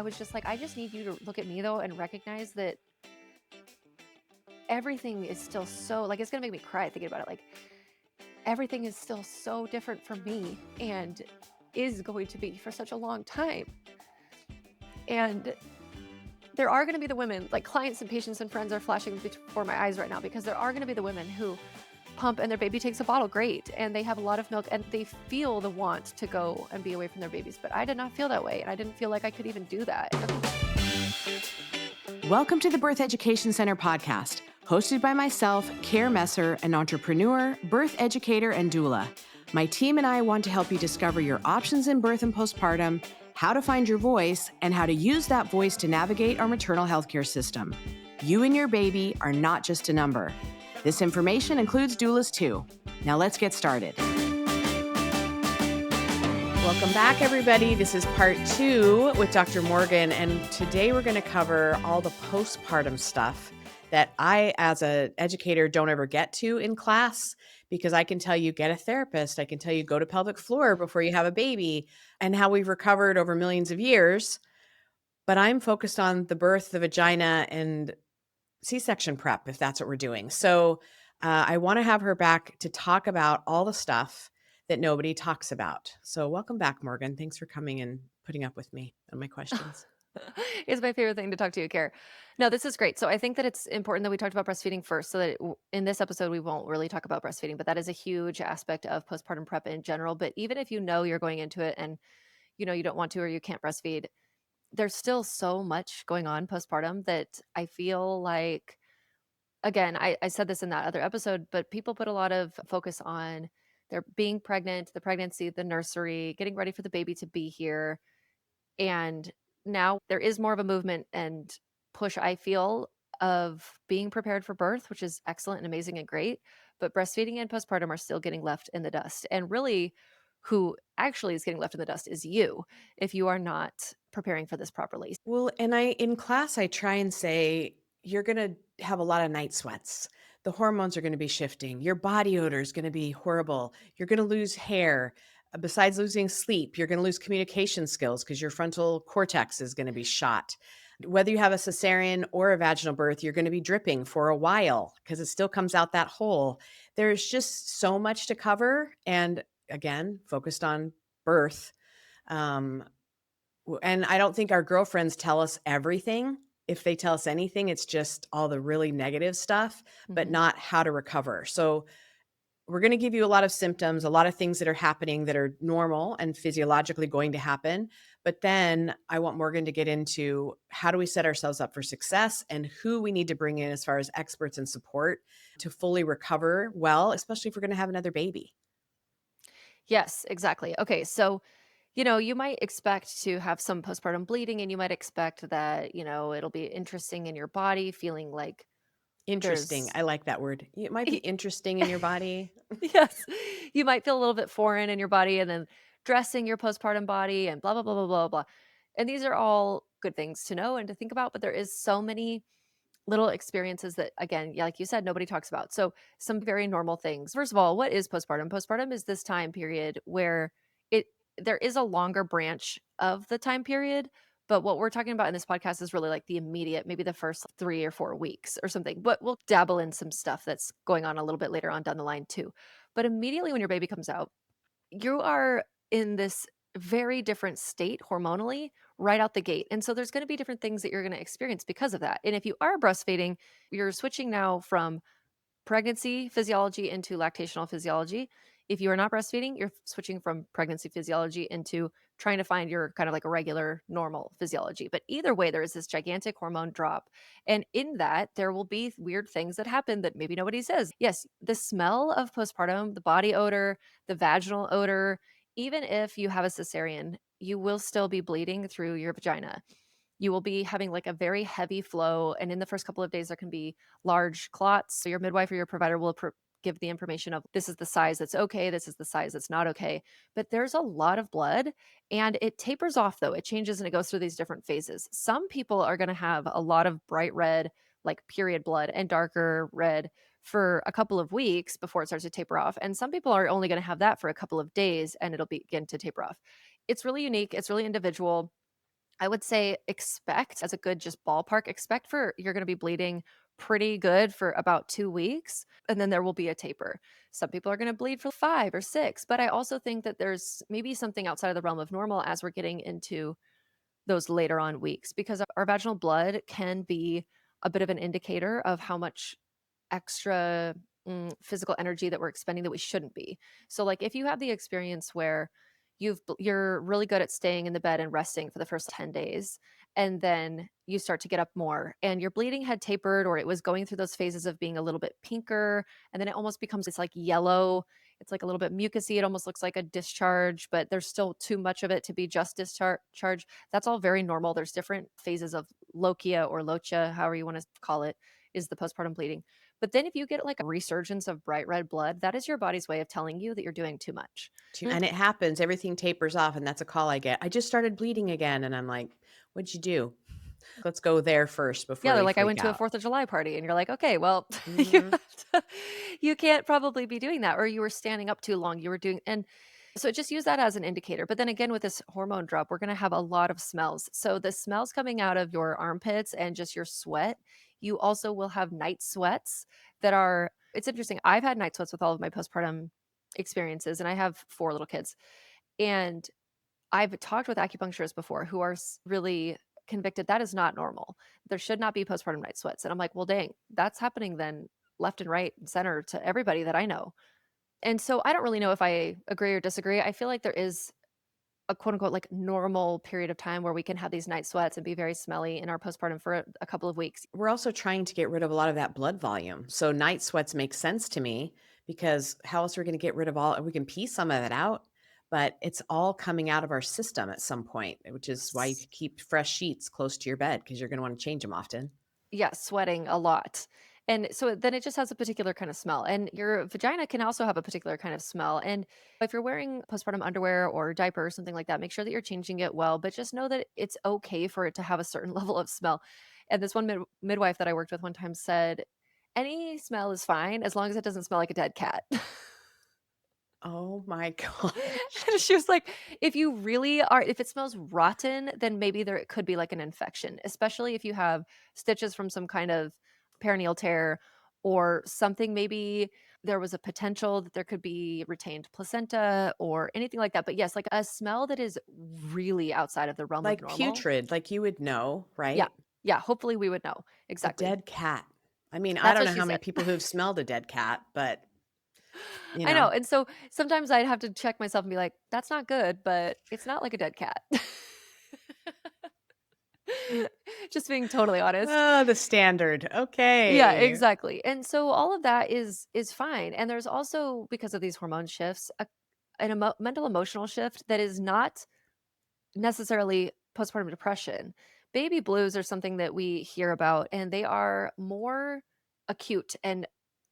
I was just like, I just need you to look at me though and recognize that everything is still so like it's gonna make me cry thinking about it. Like everything is still so different from me and is going to be for such a long time. And there are going to be the women, like clients and patients and friends are flashing before my eyes right now because there are going to be the women who pump and their baby takes a bottle, great, and they have a lot of milk and they feel the want to go and be away from their babies. But I did not feel that way, and I didn't feel like I could even do that. Welcome to the Birth Education Center podcast, hosted by myself, Care Messer, an entrepreneur, birth educator, and doula. My team and I want to help you discover your options in birth and postpartum, how to find your voice, and how to use that voice to navigate our maternal healthcare system. You and your baby are not just a number. This information includes doulas too. Now let's get started. Welcome back, everybody. This is part 2 with Dr. Morgan, and today we're going to cover all the postpartum stuff that I, as an educator, don't ever get to in class, because I can tell you get a therapist, I can tell you go to pelvic floor before you have a baby, and how we've recovered over millions of years. But I'm focused on the birth, the vagina, and C-section prep, if that's what we're doing. So I want to have her back to talk about all the stuff that nobody talks about. So welcome back, Morgan. Thanks for coming and putting up with me and my questions. It's my favorite thing to talk to you, Care. No, this is great. So I think that it's important that we talked about breastfeeding first, so that in this episode we won't really talk about breastfeeding, but that is a huge aspect of postpartum prep in general. But even if you know you're going into it and you know you don't want to or you can't breastfeed, there's still so much going on postpartum that I feel like, again, I said this in that other episode, but people put a lot of focus on their being pregnant, the pregnancy, the nursery, getting ready for the baby to be here. And now there is more of a movement and push, I feel, of being prepared for birth, which is excellent and amazing and great. But breastfeeding and postpartum are still getting left in the dust. And really, who actually is getting left in the dust is you if you are not preparing for this properly. Well, and in class, I try and say, you're going to have a lot of night sweats. The hormones are going to be shifting. Your body odor is going to be horrible. You're going to lose hair. Besides losing sleep, you're going to lose communication skills because your frontal cortex is going to be shot. Whether you have a cesarean or a vaginal birth, you're going to be dripping for a while because it still comes out that hole. There's just so much to cover. And again, focused on birth. And I don't think our girlfriends tell us everything. If they tell us anything, it's just all the really negative stuff, but Mhm. not how to recover. So we're going to give you a lot of symptoms, a lot of things that are happening that are normal and physiologically going to happen. But then I want Morgan to get into how do we set ourselves up for success and who we need to bring in as far as experts and support to fully recover well, especially if we're going to have another baby. Yes, exactly. Okay, so you might expect to have some postpartum bleeding and you might expect that, it'll be interesting in your body, feeling like Interesting. there's I like that word. It might be interesting in your body. yes. You might feel a little bit foreign in your body and then dressing your postpartum body and blah, blah, blah, blah, blah, blah. And these are all good things to know and to think about, but there is so many little experiences that, again, yeah, like you said, nobody talks about. So some very normal things. First of all, what is postpartum? Postpartum is this time period where it there is a longer branch of the time period, but what we're talking about in this podcast is really like the immediate, maybe the first 3 or 4 weeks or something. But we'll dabble in some stuff that's going on a little bit later on down the line too. But immediately when your baby comes out, you are in this very different state hormonally right out the gate. And so there's going to be different things that you're going to experience because of that. And if you are breastfeeding, you're switching now from pregnancy physiology into lactational physiology. If you are not breastfeeding, you're switching from pregnancy physiology into trying to find your kind of like a regular normal physiology. But either way, there is this gigantic hormone drop. And in that, there will be weird things that happen that maybe nobody says. Yes, the smell of postpartum, the body odor, the vaginal odor, even if you have a cesarean, you will still be bleeding through your vagina. You will be having like a very heavy flow. And in the first couple of days, there can be large clots. So your midwife or your provider will give the information of this is the size that's okay, this is the size that's not okay. But there's a lot of blood and it tapers off though. It changes and it goes through these different phases. Some people are going to have a lot of bright red, like period blood, and darker red for a couple of weeks before it starts to taper off. And some people are only going to have that for a couple of days and it'll begin to taper off. It's really unique, it's really individual. I would say expect as a good just ballpark, expect for you're gonna be bleeding pretty good for about 2 weeks, and then there will be a taper. Some people are gonna bleed for 5 or 6, but I also think that there's maybe something outside of the realm of normal as we're getting into those later on weeks because our vaginal blood can be a bit of an indicator of how much extra physical energy that we're expending that we shouldn't be. So, like, if you have the experience where you're really good at staying in the bed and resting for the first 10 days, and then you start to get up more, and your bleeding had tapered, or it was going through those phases of being a little bit pinker, and then it almost becomes this like yellow. It's like a little bit mucusy. It almost looks like a discharge, but there's still too much of it to be just discharge. That's all very normal. There's different phases of lochia or locha, however you want to call it, is the postpartum bleeding. But then if you get like a resurgence of bright red blood, that is your body's way of telling you that you're doing too much. Too and it happens, everything tapers off, and that's a call I get. "I just started bleeding again," and I'm like, "What'd you do? Let's go there first Yeah, before they're we like, "I freak went to a out." 4th of July party," and you're like, "Okay, well, you Mhm. have to you can't probably be doing that, or you were standing up too long, you were doing." And so just use that as an indicator, but then again, with this hormone drop, we're gonna have a lot of smells. So the smells coming out of your armpits and just your sweat, you also will have night sweats that are it's interesting, I've had night sweats with all of my postpartum experiences, and I have 4 little kids, and I've talked with acupuncturists before who are really convicted that is not normal. There should not be postpartum night sweats. And I'm like, well, dang, that's happening then left and right and center to everybody that I know. And so I don't really know if I agree or disagree. I feel like there is a quote unquote like normal period of time where we can have these night sweats and be very smelly in our postpartum for a couple of weeks. We're also trying to get rid of a lot of that blood volume, so night sweats make sense to me because how else are we gonna get rid of all we can pee some of it out, but it's all coming out of our system at some point, which is why you S- keep fresh sheets close to your bed because 'cause you're gonna wanna change them often. Yeah, sweating a lot. And so then it just has a particular kind of smell. And your vagina can also have a particular kind of smell. And if you're wearing postpartum underwear or diaper or something like that, make sure that you're changing it well, but just know that it's okay for it to have a certain level of smell. And this one midwife that I worked with one time said, any smell is fine as long as it doesn't smell like a dead cat. Oh my And gosh. she was like, "If you really are if it smells rotten, then maybe there could be, like, an infection, especially if you have stitches from some kind of perineal tear or something maybe there was a potential that there could be retained placenta or anything like that." But yes, like, a smell that is really outside of the realm of Like normal. putrid, like you would know, Yeah. right? Yeah, hopefully we would know. A Exactly. dead cat. I mean, I That's don't what know she how many said. people who've smelled a dead cat, but, you I know, know. and so sometimes I'd have to check myself and be like, "That's not good, but it's not like a dead cat." Just being totally honest. Oh, the standard. Yeah, Okay. exactly. And so all of that is fine. And there's also because of these hormone shifts, mental emotional shift that is not necessarily postpartum depression. Baby blues are something that we hear about, and they are more acute and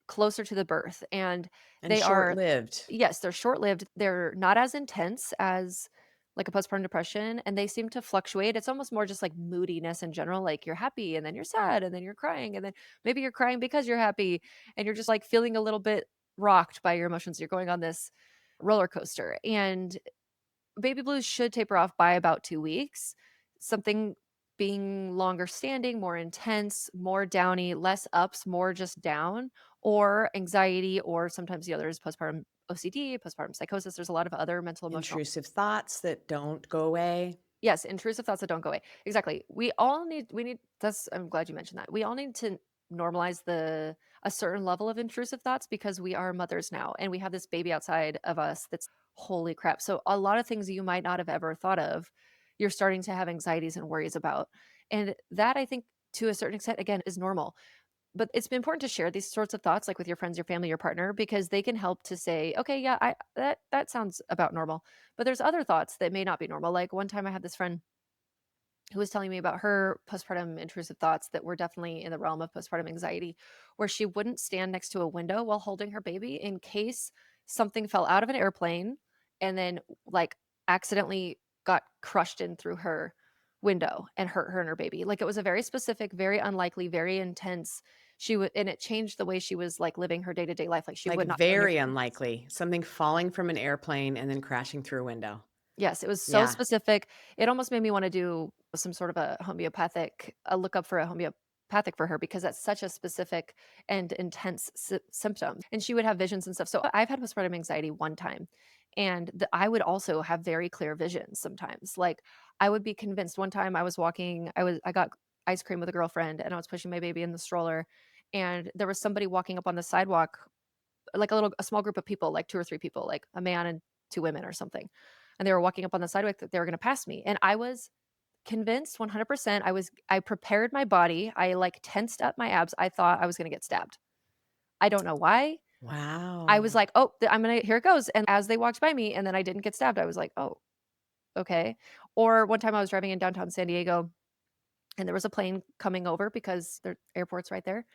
closer to the birth. And And they are, short-lived. yes, they're short lived. They're not as intense as like a postpartum depression, and they seem to fluctuate. It's almost more just like moodiness in general. Like you're happy, and then you're sad, and then you're crying, and then maybe you're crying because you're happy, and you're just like feeling a little bit rocked by your emotions. You're going on this roller coaster. And baby blues should taper off by about 2 weeks. Something being longer standing, more intense, more downy, less ups, more just down, or anxiety, or sometimes the other is postpartum OCD, postpartum psychosis. There's a lot of other mental emotional. Intrusive thoughts that don't go away. Yes, intrusive thoughts that don't go away. Exactly. We need that's I'm glad you mentioned that. We all need to normalize the a certain level of intrusive thoughts because we are mothers now and we have this baby outside of us that's holy crap. So a lot of things you might not have ever thought of, you're starting to have anxieties and worries about. And that I think to a certain extent again is normal. But it's been important to share these sorts of thoughts, like, with your friends, your family, your partner, because they can help to say, "Okay, yeah, I that sounds about normal." But there's other thoughts that may not be normal. Like, one time I had this friend who was telling me about her postpartum intrusive thoughts that were definitely in the realm of postpartum anxiety, where she wouldn't stand next to a window while holding her baby in case something fell out of an airplane and then, like, accidentally got crushed in through her window and hurt her and her baby. Like, it was a very specific, very unlikely, very intense. She would, and it changed the way she was like living her day-to-day life. Like, she Like, would not go near very people. unlikely. Something falling from an airplane and then crashing through a window. Yes, it was so Yeah. specific. It almost made me wanna do some sort of a homeopathic a look up for a homeopathic for her because that's such a specific and intense symptom. And she would have visions and stuff. So I've had postpartum anxiety one time, and I would also have very clear visions sometimes. Like I would be convinced one time I got ice cream with a girlfriend and I was pushing my baby in the stroller, and there was somebody walking up on the sidewalk, like a small group of people, like 2 or 3 people, like a man and 2 women or something. And they were walking up on the sidewalk that they were gonna pass me. And I was convinced 100%. I prepared my body. I, like, tensed up my abs. I thought I was gonna get stabbed. I don't know why. I was Wow. like, "Oh, I'm gonna here it goes." And as they walked by me and then I didn't get stabbed, I was like, "Oh, okay." Or one time I was driving in downtown San Diego and there was a plane coming over because their airport's right there.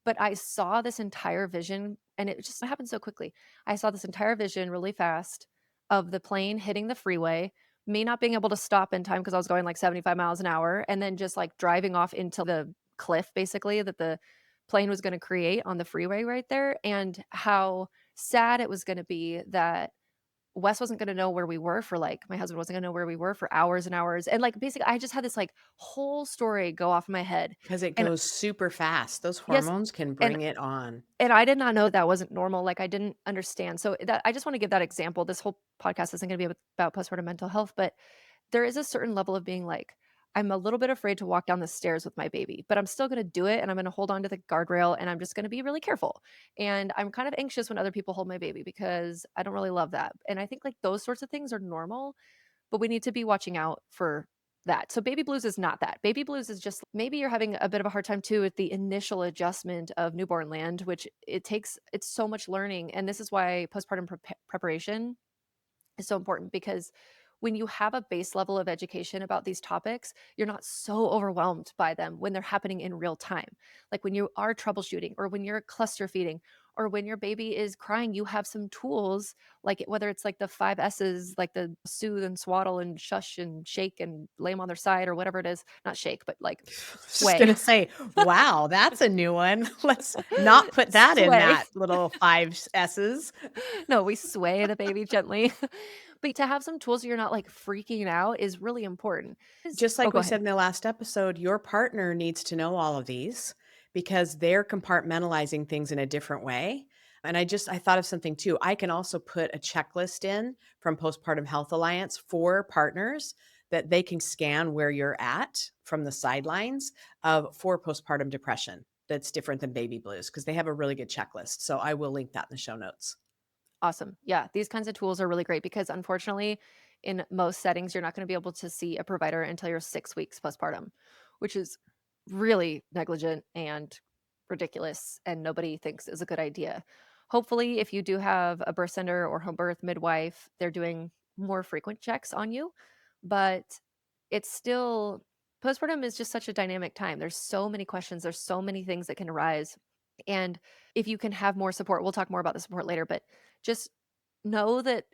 But I saw this entire vision, and it just happened so quickly. I saw this entire vision really fast of the plane hitting the freeway, me not being able to stop in time because I was going like 75 miles an hour, and then just like driving off into the cliff basically that the plane was going to create on the freeway right there, and how sad it was going to be that Wes wasn't gonna know where we were for, like my husband wasn't gonna know where we were for hours and hours, and, like, basically, I just had this, like, whole story go off in my head, 'Cause it and goes super fast. Those yes, hormones can and bring it on. I did not know that wasn't normal, like, I didn't understand, so that I just wanna give that example. This whole podcast isn't gonna be about postpartum mental health, but there is a certain level of being like, I'm a little bit afraid to walk down the stairs with my baby, but I'm still gonna do it, and I'm gonna hold on to the guardrail, and I'm just gonna be really careful, and I'm kind of anxious when other people hold my baby because I don't really love that, and I think, like, those sorts of things are normal, but we need to be watching out for that. So baby blues is not that. Baby blues is just maybe you're having a bit of a hard time too with the initial adjustment of newborn land, which it's so much learning. And this is why postpartum preparation is so important because when you have a base level of education about these topics, you're not so overwhelmed by them when they're happening in real time. Like when you are troubleshooting or when you're cluster feeding or when your baby is crying, you have some tools like whether it's like the 5 S's, like the soothe and swaddle and shush and shake and lay them on their side or whatever it is, not shake, but like Just sway. gonna say, wow, that's a new one. Let's not put that in Sway. that little 5 S's. No, we sway the baby gently. But to have some tools so you're not, like, freaking out is really important. Just Oh, like go we ahead. said in the last episode, your partner needs to know all of these because they're compartmentalizing things in a different way. And I thought of something too. I can also put a checklist in from Postpartum Health Alliance for partners that they can scan where you're at from the sidelines of for postpartum depression. That's different than baby blues because they have a really good checklist. So I will link that in the show notes. Awesome. Yeah, these kinds of tools are really great because unfortunately, in most settings, you're not gonna be able to see a provider until you're 6 weeks postpartum, which is really negligent and ridiculous, and nobody thinks is a good idea. Hopefully, if you do have a birth center or home birth midwife, they're doing more frequent checks on you, but it's still postpartum is just such a dynamic time. There's so many questions, there's so many things that can arise, and if you can have more support we'll talk more about the support later, but just know that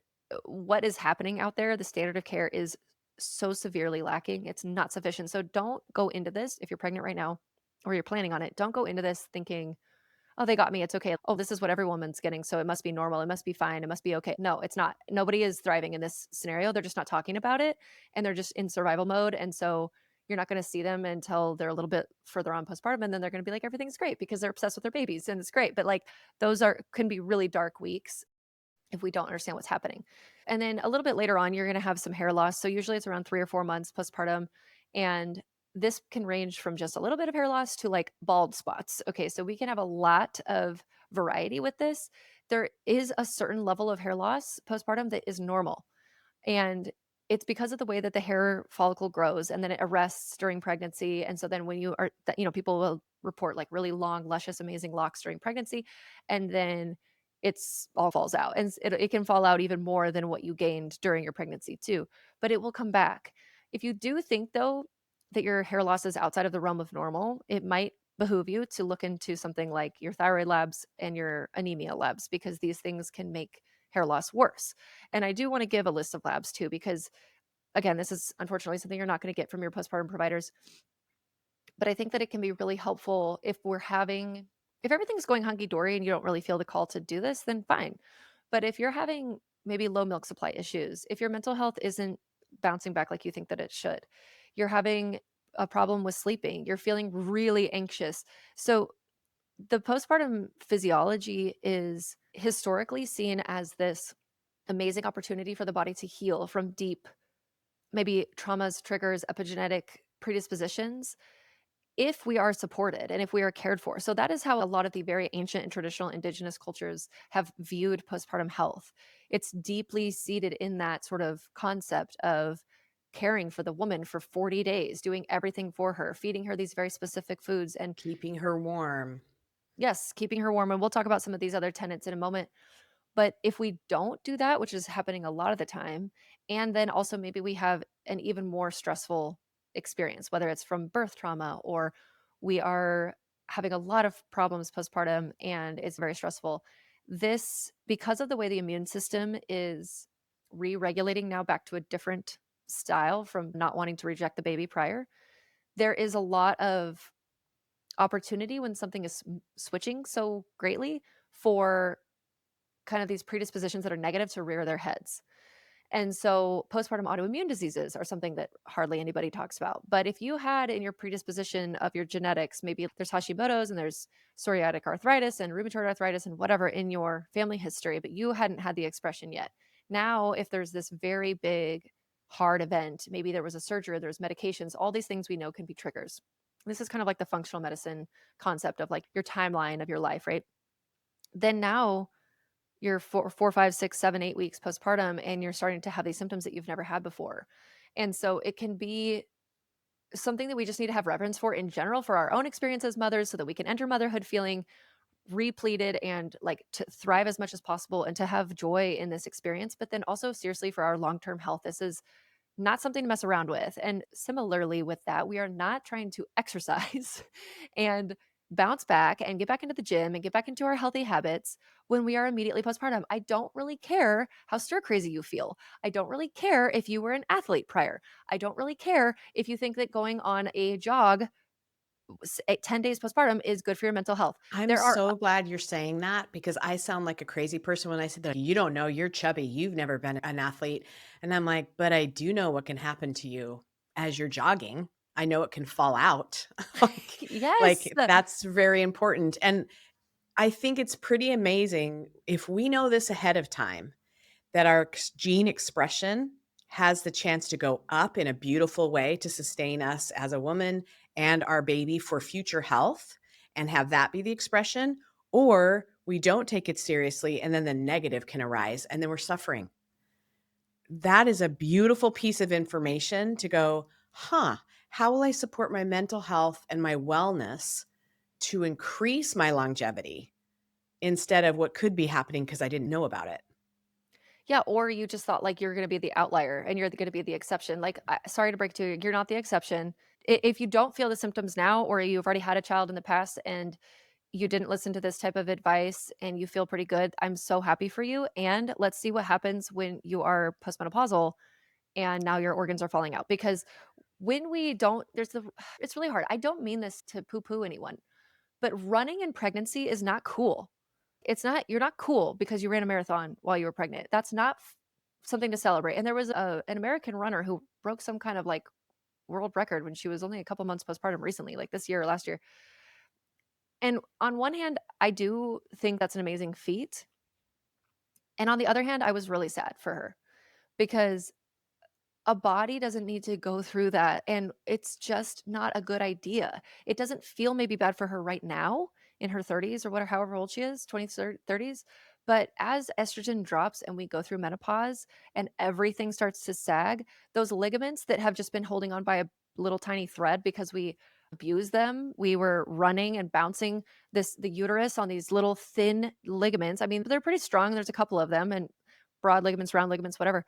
what is happening out there, the standard of care is so severely lacking. It's not sufficient. So don't go into this if you're pregnant right now or you're planning on it. Don't go into this thinking, oh, they got me. It's okay. Oh, this is what every woman's getting. So it must be normal. It must be fine. It must be okay. No, it's not. Nobody is thriving in this scenario. They're just not talking about it and they're just in survival mode. And so you're not going to see them until they're a little bit further on postpartum. And then they're going to be like, everything's great because they're obsessed with their babies and it's great. But like those can be really dark weeks if we don't understand what's happening. And then a little bit later on, you're going to have some hair loss. So usually it's around 3 or 4 months postpartum. And this can range from just a little bit of hair loss to like bald spots. Okay. So we can have a lot of variety with this. There is a certain level of hair loss postpartum that is normal. And it's because of the way that the hair follicle grows and then it arrests during pregnancy. And so then when you are, people will report like really long, luscious, amazing locks during pregnancy. And then it's all falls out and it can fall out even more than what you gained during your pregnancy too. But it will come back. If you do think though that your hair loss is outside of the realm of normal, it might behoove you to look into something like your thyroid labs and your anemia labs because these things can make hair loss worse. And I do want to give a list of labs too, because again, this is unfortunately something you're not going to get from your postpartum providers. But I think that it can be really helpful if everything's going hunky dory and you don't really feel the call to do this, then fine. But if you're having maybe low milk supply issues, if your mental health isn't bouncing back like you think that it should, You're having a problem with sleeping. You're feeling really anxious. So the postpartum physiology is historically seen as this amazing opportunity for the body to heal from deep, maybe traumas, triggers, epigenetic predispositions if we are supported and if we are cared for. So that is how a lot of the very ancient and traditional indigenous cultures have viewed postpartum health. It's deeply seated in that sort of concept of caring for the woman for 40 days, doing everything for her, feeding her these very specific foods and Keeping her warm. yes, keeping her warm. And we'll talk about some of these other tenets in a moment. But if we don't do that, which is happening a lot of the time, and then also maybe we have an even more stressful experience, whether it's from birth trauma or we are having a lot of problems postpartum and it's very stressful. This, because of the way the immune system is re regulating now back to a different style from not wanting to reject the baby prior, there is a lot of opportunity when something is switching so greatly for kind of these predispositions that are negative to rear their heads. And so postpartum autoimmune diseases are something that hardly anybody talks about. But if you had in your predisposition of your genetics, maybe there's Hashimoto's and there's psoriatic arthritis and rheumatoid arthritis and whatever in your family history, but you hadn't had the expression yet. Now, if there's this very big, hard event, maybe there was a surgery, there's medications, all these things we know can be triggers. This is kind of like the functional medicine concept of like your timeline of your life, right? Then now you're 4, 5, 6, 7, 8 weeks postpartum, and you're starting to have these symptoms that you've never had before. And so it can be something that we just need to have reverence for in general for our own experience as mothers so that we can enter motherhood feeling repleted and like to thrive as much as possible and to have joy in this experience. But then also, seriously, for our long term health, this is not something to mess around with. And similarly with that, we are not trying to exercise and bounce back and get back into the gym and get back into our healthy habits when we are immediately postpartum. I don't really care how stir crazy you feel. I don't really care if you were an athlete prior. I don't really care if you think that going on a jog 10 days postpartum is good for your mental health. I'm There are so glad you're saying that because I sound like a crazy person when I said that. You don't know, you're chubby, you've never been an athlete. And I'm like, but I do know what can happen to you as you're jogging. I know it can fall out. like, yes. like that's very important. And I think it's pretty amazing if we know this ahead of time that our gene expression has the chance to go up in a beautiful way to sustain us as a woman and our baby for future health and have that be the expression, or we don't take it seriously and then the negative can arise and then we're suffering. That is a beautiful piece of information to go, huh, how will I support my mental health and my wellness to increase my longevity instead of what could be happening because I didn't know about it? Yeah, or you just thought like you're gonna be the outlier and you're gonna be the exception. Like, sorry to break to you, you're not the exception. If you don't feel the symptoms now, or you've already had a child in the past and you didn't listen to this type of advice and you feel pretty good, I'm so happy for you. And let's see what happens when you are postmenopausal and now your organs are falling out. Because when we don't, it's really hard. I don't mean this to poo poo anyone, but running in pregnancy is not cool. It's not you're not cool because you ran a marathon while you were pregnant. That's not something to celebrate. And there was an American runner who broke some kind of like world record when she was only a couple months postpartum recently, like this year or last year. And on one hand, I do think that's an amazing feat. And on the other hand, I was really sad for her because a body doesn't need to go through that, and it's just not a good idea. It doesn't feel maybe bad for her right now in her 30s or whatever, however old she is, 20s, 30s, but as estrogen drops and we go through menopause and everything starts to sag, those ligaments that have just been holding on by a little tiny thread because we abuse them, we were running and bouncing the uterus on these little thin ligaments. I mean, they're pretty strong, there's a couple of them, and broad ligaments, round ligaments, whatever,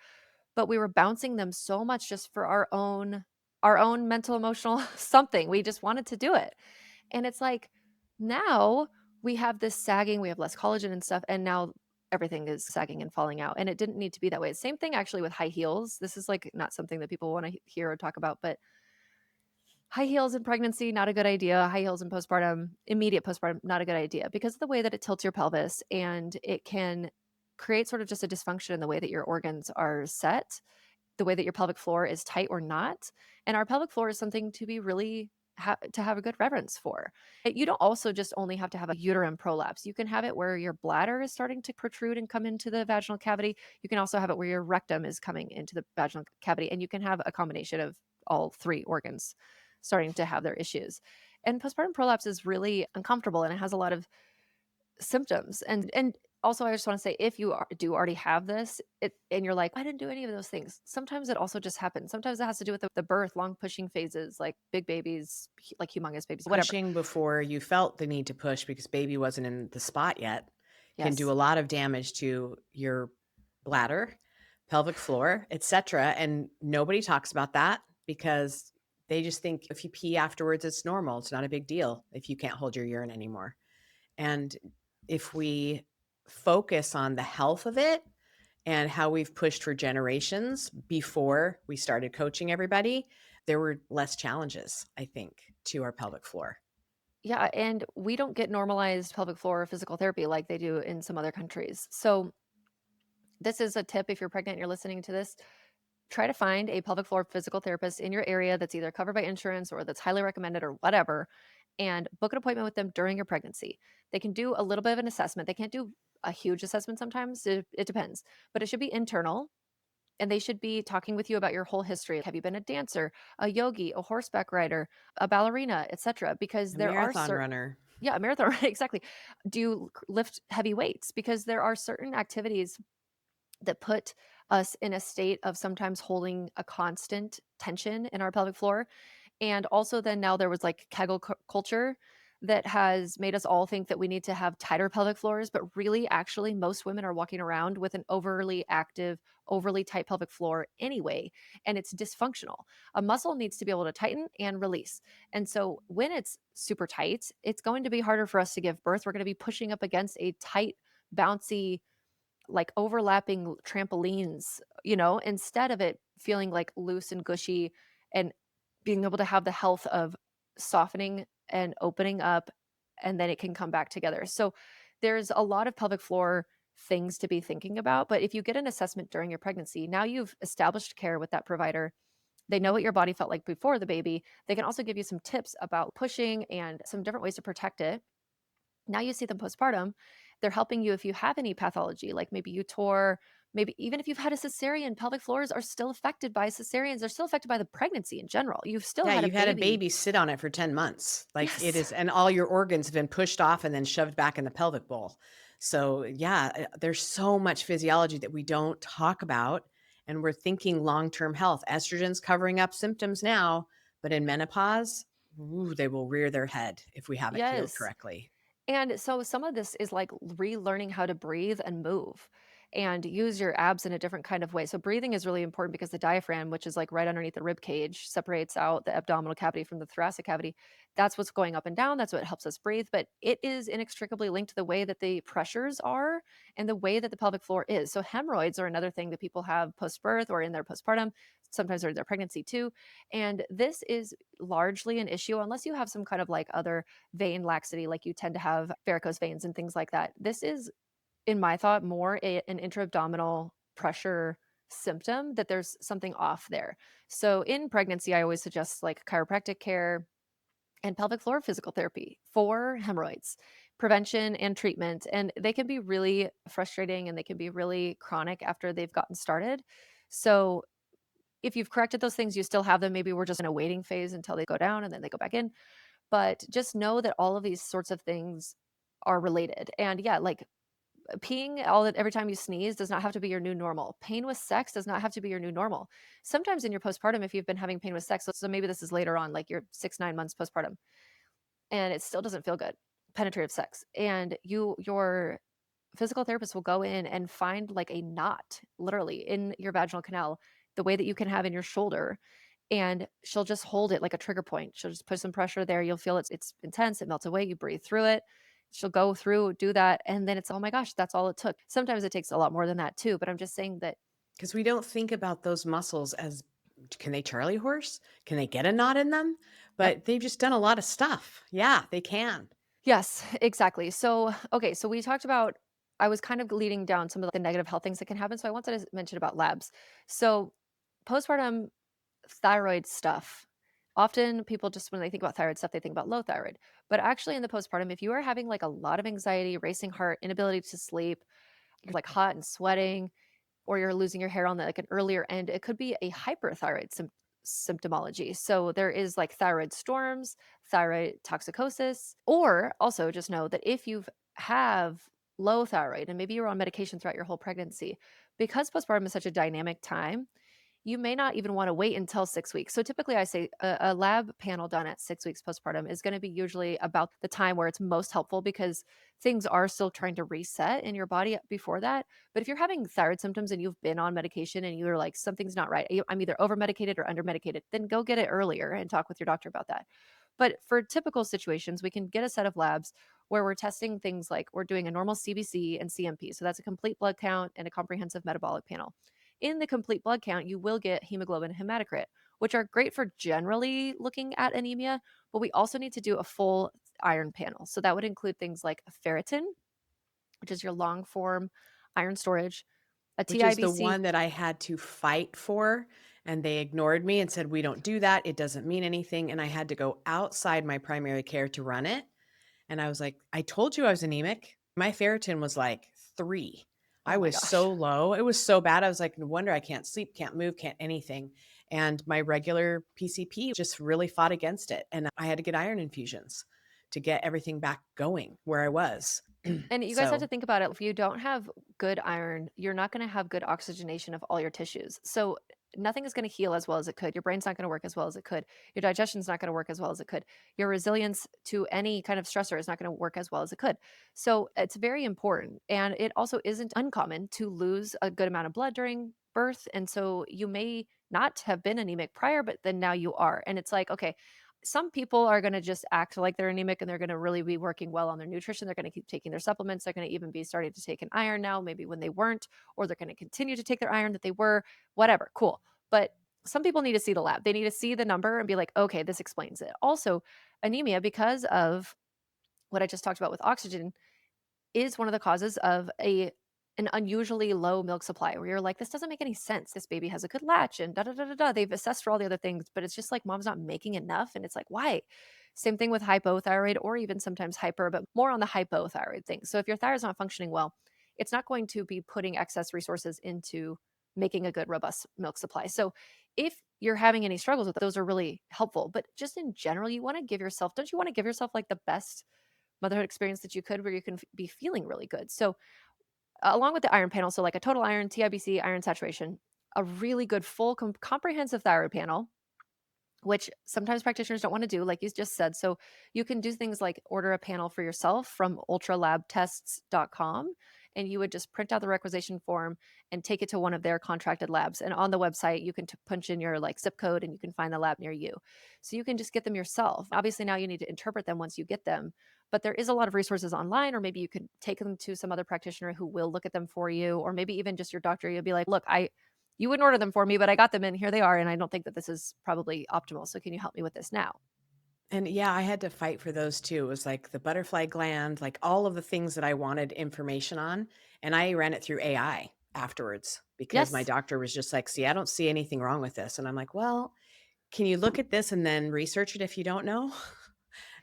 but we were bouncing them so much just for our own mental, emotional something. We just wanted to do it. And it's like now we have this sagging, we have less collagen and stuff, and now everything is sagging and falling out. And it didn't need to be that way. Same thing actually with high heels. This is like not something that people want to hear or talk about, but high heels in pregnancy, not a good idea. High heels in postpartum, immediate postpartum, not a good idea because of the way that it tilts your pelvis and it can create sort of just a dysfunction in the way that your organs are set. the way that your pelvic floor is tight or not. And our pelvic floor is something to be really to have a good reverence for. You don't also just only have to have a uterine prolapse. You can have it where your bladder is starting to protrude and come into the vaginal cavity. You can also have it where your rectum is coming into the vaginal cavity, and you can have a combination of all three organs starting to have their issues. And postpartum prolapse is really uncomfortable and it has a lot of symptoms. And also I just want to say if you do already have this and you're like I didn't do any of those things, sometimes it also just happens. Sometimes it has to do with the birth, long pushing phases, like big babies, like humongous babies, whatever. Pushing before you felt the need to push because baby wasn't in the spot yet can do a Yes. lot of damage to your bladder, pelvic floor, etc. And nobody talks about that because they just think if you pee afterwards, it's normal. It's not a big deal if you can't hold your urine anymore. And if we focus on the health of it and how we've pushed for generations before we started coaching everybody, there were less challenges, I think, to our pelvic floor. Yeah, and we don't get normalized pelvic floor physical therapy like they do in some other countries. So this is a tip if you're pregnant and you're listening to this. Try to find a pelvic floor physical therapist in your area that's either covered by insurance or that's highly recommended or whatever, and book an appointment with them during your pregnancy. They can do a little bit of an assessment. They can't do a huge assessment sometimes. It depends, but it should be internal. And they should be talking with you about your whole history. Have you been a dancer, a yogi, a horseback rider, a ballerina, etc.? Because A there are marathon certain, runner. yeah, a marathon, right, exactly. Do you lift heavy weights? Because there are certain activities that put us in a state of sometimes holding a constant tension in our pelvic floor. And also then now there was like Kegel culture that has made us all think that we need to have tighter pelvic floors, but really actually most women are walking around with an overly active, overly tight pelvic floor anyway, and it's dysfunctional. A muscle needs to be able to tighten and release. And so when it's super tight, it's going to be harder for us to give birth. We're going to be pushing up against a tight, bouncy, like overlapping trampolines, instead of it feeling like loose and gushy and being able to have the health of softening and opening up, and then it can come back together. So there's a lot of pelvic floor things to be thinking about. But if you get an assessment during your pregnancy, now you've established care with that provider. They know what your body felt like before the baby. They can also give you some tips about pushing and some different ways to protect it. Now you see them postpartum, they're helping you if you have any pathology, like maybe you tore, maybe even if you've had a cesarean, pelvic floors are still affected by cesareans. They're still affected by the pregnancy in general. You've still Yeah, had a you've had a baby. baby sit on it for 10 months. Like it Yes. is, and all your organs have been pushed off and then shoved back in the pelvic bowl. So, yeah, there's so much physiology that we don't talk about. And we're thinking long term health. Estrogen's covering up symptoms now, but in menopause, ooh, they will rear their head if we haven't healed Yes. correctly. And so some of this is like relearning how to breathe and move and use your abs in a different kind of way. So breathing is really important because the diaphragm, which is like right underneath the rib cage, separates out the abdominal cavity from the thoracic cavity. That's what's going up and down. That's what helps us breathe. But it is inextricably linked to the way that the pressures are and the way that the pelvic floor is. So hemorrhoids are another thing that people have post birth or in their postpartum. Sometimes they're in their pregnancy too. And this is largely an issue unless you have some kind of like other vein laxity, like you tend to have varicose veins and things like that. This is, in my thought, more an intra-abdominal pressure symptom that there's something off there. So in pregnancy, I always suggest like chiropractic care and pelvic floor physical therapy for hemorrhoids, prevention and treatment. And they can be really frustrating and they can be really chronic after they've gotten started. So if you've corrected those things, you still have them. Maybe we're just in a waiting phase until they go down and then they go back in, but just know that all of these sorts of things are related. And yeah, like peeing every time you sneeze does not have to be your new normal. Pain with sex does not have to be your new normal. Sometimes in your postpartum, if you've been having pain with sex, so maybe this is later on, like you're 6, 9 months postpartum, and it still doesn't feel good, penetrative sex, and your physical therapist will go in and find like a knot literally in your vaginal canal, the way that you can have in your shoulder, and she'll just hold it like a trigger point. She'll just put some pressure there. You'll feel it's intense. It melts away. You breathe through it. She'll go through, do that, and then it's oh my gosh, that's all it took. Sometimes it takes a lot more than that too. But I'm just saying that Because we don't think about those muscles as can they Charlie horse? Can they get a knot in them? yep. But they've just done a lot of stuff. Yeah, they can. Yes, exactly. So okay, so we talked about I was kind of leading down some of the negative health things that can happen. So I wanted to mention about labs. So postpartum thyroid stuff. Often people just when they think about thyroid stuff, they think about low thyroid. But actually in the postpartum, if you are having like a lot of anxiety, racing heart, inability to sleep, you're like hot and sweating, or you're losing your hair on the, like an earlier end, it could be a hyperthyroid symptomology. So there is like thyroid storms, thyroid toxicosis, or also just know that if you have low thyroid and maybe you're on medication throughout your whole pregnancy, because postpartum is such a dynamic time, you may not even want to wait until 6 weeks. So typically, I say a lab panel done at 6 weeks postpartum is going to be usually about the time where it's most helpful because things are still trying to reset in your body before that. But if you're having thyroid symptoms and you've been on medication and you're like, something's not right, I'm either over medicated or under medicated, then go get it earlier and talk with your doctor about that. But for typical situations, we can get a set of labs where we're testing things like we're doing a normal CBC and CMP. So that's a complete blood count and a comprehensive metabolic panel. In the complete blood count, you will get hemoglobin and hematocrit, which are great for generally looking at anemia, but we also need to do a full iron panel. So that would include things like ferritin, which is your long form iron storage, a Which is the TIBC. one that I had to fight for, and they ignored me and said, "We don't do that. It doesn't mean anything." And I had to go outside my primary care to run it. And I was like, "I told you I was anemic." My ferritin was like 3. Oh I my was gosh. so low. It was so bad. I was like, "No wonder I can't sleep, can't move, can't anything." And my regular PCP just really fought against it. And I had to get iron infusions to get everything back going where I was. And you guys have to So think about it. If you don't have good iron, you're not going to have good oxygenation of all your tissues. So nothing is going to heal as well as it could. Your brain's not going to work as well as it could. Your digestion's not going to work as well as it could. Your resilience to any kind of stressor is not going to work as well as it could. So it's very important. And it also isn't uncommon to lose a good amount of blood during birth. And so you may not have been anemic prior, but then now you are. And it's like, okay, some people are going to just act like they're anemic and they're going to really be working well on their nutrition. They're going to keep taking their supplements. They're going to even be starting to take an iron now, maybe when they weren't, or they're going to continue to take their iron that they were, whatever. Cool. But some people need to see the lab. They need to see the number and be like, okay, this explains it. Also, anemia, because of what I just talked about with oxygen, is one of the causes of an unusually low milk supply where you're like, this doesn't make any sense. This baby has a good latch and da da da da da. They've assessed for all the other things, but it's just like mom's not making enough. And it's like, why? Same thing with hypothyroid or even sometimes hyper, but more on the hypothyroid thing. So if your thyroid's not functioning well, it's not going to be putting excess resources into making a good, robust milk supply. So if you're having any struggles with those are really helpful. But just in general, you want to give yourself, don't you want to give yourself like the best motherhood experience that you could where you can be feeling really good. So, along with the iron panel, so like a total iron, TIBC, iron saturation, a really good full comprehensive thyroid panel, which sometimes practitioners don't want to do, like you just said. So you can do things like order a panel for yourself from ultralabtests.com. And you would just print out the requisition form and take it to one of their contracted labs. And on the website, you can punch in your like zip code and you can find the lab near you. So you can just get them yourself. Obviously, now you need to interpret them once you get them. But there is a lot of resources online, or maybe you could take them to some other practitioner who will look at them for you, or maybe even just your doctor. You'll be like, look, you wouldn't order them for me, but I got them and here they are. And I don't think that this is probably optimal. So can you help me with this now? and yeah, I had to fight for those too. It was like the butterfly gland, like all of the things that I wanted information on. And I ran it through AI afterwards because my Yes. doctor was just like, "See, I don't see anything wrong with this." And I'm like, "Well, can you look at this and then research it if you don't know?"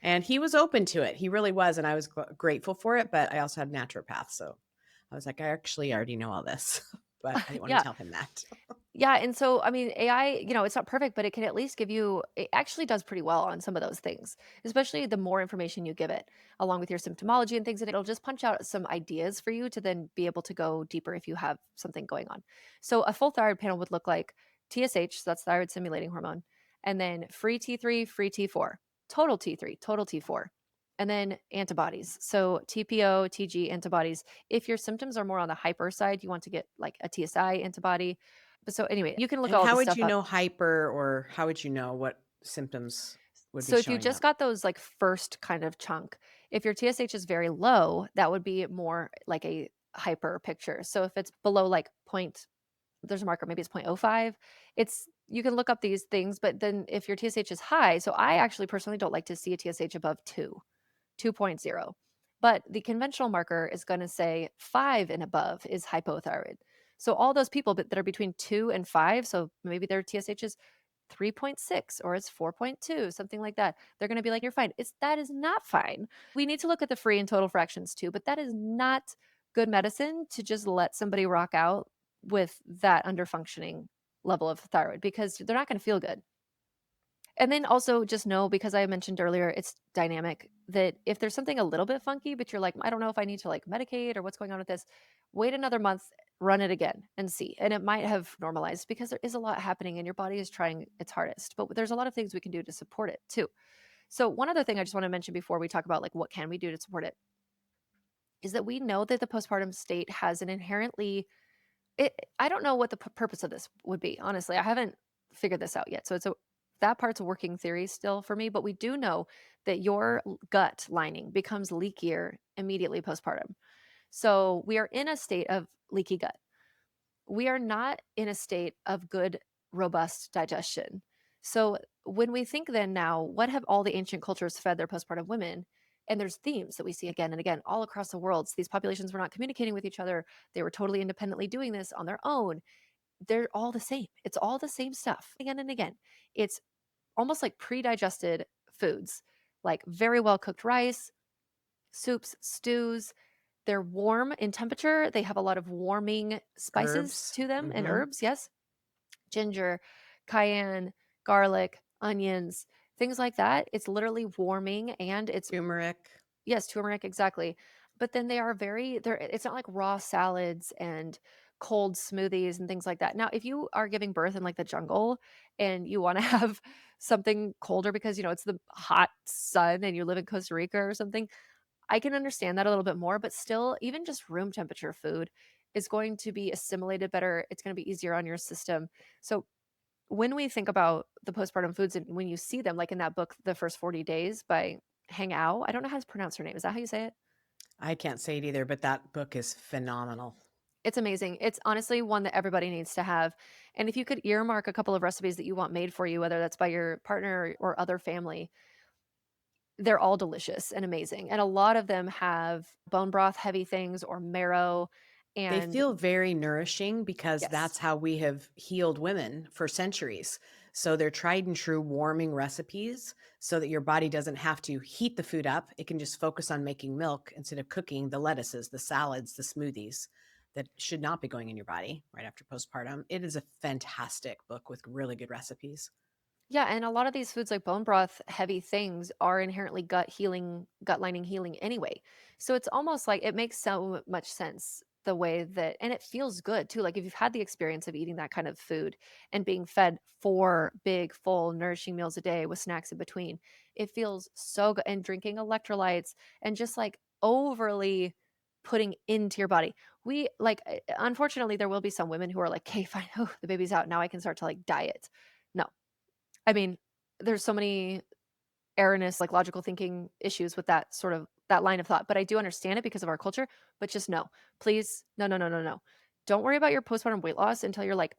And he was open to it. He really was. And I was grateful for it. But I also had naturopath. So I was like, I actually already know all this, but I didn't want to Yeah. tell him that. Yeah, and so, I mean, AI, it's not perfect, but it can at least give you it actually does pretty well on some of those things, especially the more information you give it, along with your symptomology and things, and it'll just punch out some ideas for you to then be able to go deeper if you have something going on. So a full thyroid panel would look like TSH, so that's thyroid stimulating hormone, and then free T3, free T4, total T3, total T4, and then antibodies. So TPO, TG antibodies. If your symptoms are more on the hyper side, you want to get like a TSI antibody, but so anyway, you can look And all how this would stuff you up. know hyper, or how would you know what symptoms would be So if you showing just up? got those like first kind of chunk, if your TSH is very low, that would be more like a hyper picture. So if it's below like point, there's a marker, maybe it's 0.05. It's you can look up these things, but then if your TSH is high, so I actually personally don't like to see a TSH above 2. 2.0. But the conventional marker is going to say 5 and above is hypothyroid. So all those people that are between 2 and 5, so maybe their TSH is 3.6 or it's 4.2, something like that. They're gonna be like, "You're fine." That is not fine. We need to look at the free and total fractions too, but that is not good medicine to just let somebody rock out with that under functioning level of thyroid because they're not gonna feel good. And then also just know, because I mentioned earlier, it's dynamic, that if there's something a little bit funky, but you're like, I don't know if I need to like medicate or what's going on with this, wait another month, run it again and see. And it might have normalized because there is a lot happening and your body is trying its hardest. But there's a lot of things we can do to support it too. So, one other thing I just want to mention before we talk about like what can we do to support it is that we know that the postpartum state has an inherently I don't know what the purpose of this would be, honestly. I haven't figured this out yet. So it's a that part's a working theory still for me, but we do know that your gut lining becomes leakier immediately postpartum. So we are in a state of leaky gut. We are not in a state of good, robust digestion. So when we think then now, what have all the ancient cultures fed their postpartum women? And there's themes that we see again and again all across the world. So these populations were not communicating with each other. They were totally independently doing this on their own. They're all the same. It's all the same stuff again and again. It's almost like pre-digested foods, like very well cooked rice, soups, stews. They're warm in temperature. They have a lot of warming spices Herbs. to them and Mhm. herbs. Yes, ginger, cayenne, garlic, onions, things like that. It's literally warming and it's Turmeric. yes, turmeric, exactly. But then they're it's not like raw salads and cold smoothies and things like that. Now, if you are giving birth in like the jungle and you want to have something colder because it's the hot sun and you live in Costa Rica or something, I can understand that a little bit more, but still, even just room temperature food is going to be assimilated better. It's going to be easier on your system. So when we think about the postpartum foods and when you see them, like in that book, The First 40 Days by Hang Ao, I don't know how to pronounce her name. Is that how you say it? I can't say it either, but that book is phenomenal. It's amazing. It's honestly one that everybody needs to have. And if you could earmark a couple of recipes that you want made for you, whether that's by your partner or other family, they're all delicious and amazing. And a lot of them have bone broth heavy things or marrow. They And feel very nourishing because yes, that's how we have healed women for centuries. So they're tried and true warming recipes so that your body doesn't have to heat the food up. It can just focus on making milk instead of cooking the lettuces, the salads, the smoothies that should not be going in your body right after postpartum. It is a fantastic book with really good recipes. yeah, and a lot of these foods like bone broth heavy things are inherently gut lining healing anyway. So it's almost like it makes so much sense the way that, and it feels good too. Like if you've had the experience of eating that kind of food and being fed 4 big, full, nourishing meals a day with snacks in between, it feels so good. And drinking electrolytes and just like overly putting into your body. We like, unfortunately, there will be some women who are like, okay, fine, oh, the baby's out. Now I can start to like diet. No, I mean, there's so many erroneous, like, logical thinking issues with that line of thought, but I do understand it because of our culture, but just no. Please, no, no, no, no, no. Don't worry about your postpartum weight loss until you're, like,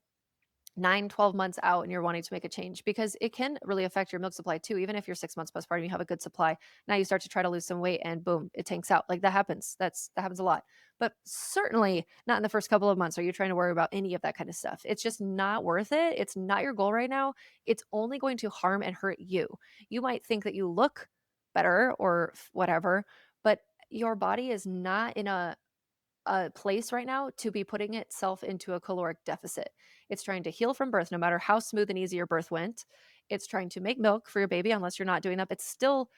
9, 12 months out and you're wanting to make a change because it can really affect your milk supply too. Even if you're 6 months postpartum, you have a good supply. Now you start to try to lose some weight and boom, it tanks out. Like that happens. That happens a lot. But certainly not in the first couple of months are you trying to worry about any of that kind of stuff. It's just not worth it. It's not your goal right now. It's only going to harm and hurt you. You might think that you look better or whatever, but your body is not in a place right now to be putting itself into a caloric deficit. It's trying to heal from birth no matter how smooth and easy your birth went. It's trying to make milk for your baby unless you're not doing that. It's still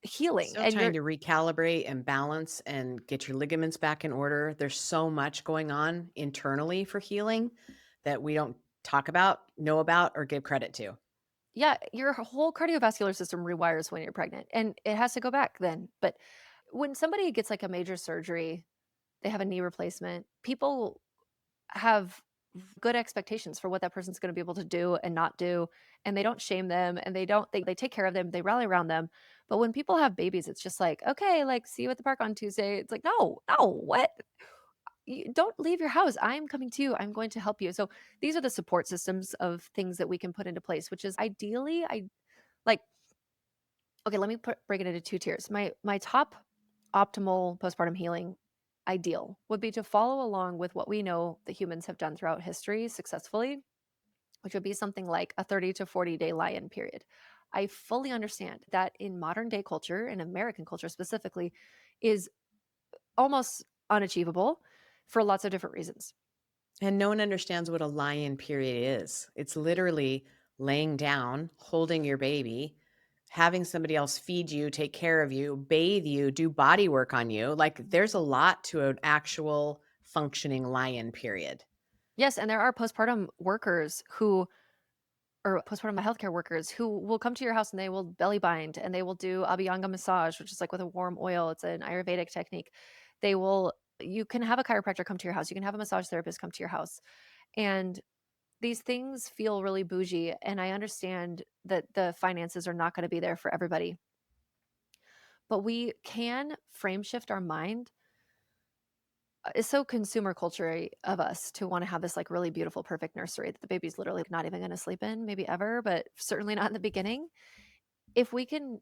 healing Still and trying you're to recalibrate and balance and get your ligaments back in order. There's so much going on internally for healing that we don't talk about, know about, or give credit to. yeah, your whole cardiovascular system rewires when you're pregnant and it has to go back then. But when somebody gets like a major surgery, they have a knee replacement, people have good expectations for what that person's going to be able to do and not do, and they don't shame them and they take care of them, they rally around them. But when people have babies, it's just like, okay, like see you at the park on Tuesday. It's like, no, no, what? You don't leave your house. I'm coming to you. I'm going to help you. So these are the support systems of things that we can put into place, which is ideally I like okay, let me break it into two tiers. My top optimal postpartum healing ideal would be to follow along with what we know that humans have done throughout history successfully, which would be something like a 30 to 40-day lie-in period. I fully understand that in modern day culture, and American culture specifically, is almost unachievable for lots of different reasons. And no one understands what a lie-in period is. It's literally laying down, holding your baby, having somebody else feed you, take care of you, bathe you, do body work on you. Like there's a lot to an actual functioning lie-in period. Yes, and there are postpartum workers who or postpartum healthcare workers who will come to your house and they will belly bind and they will do abhyanga massage, which is like with a warm oil. It's an Ayurvedic technique. They will you can have a chiropractor come to your house. You can have a massage therapist come to your house. And these things feel really bougie, and I understand that the finances are not going to be there for everybody. But we can frame shift our mind. It's so consumer culture of us to want to have this like really beautiful, perfect nursery that the baby's literally not even going to sleep in, maybe ever, but certainly not in the beginning. If we can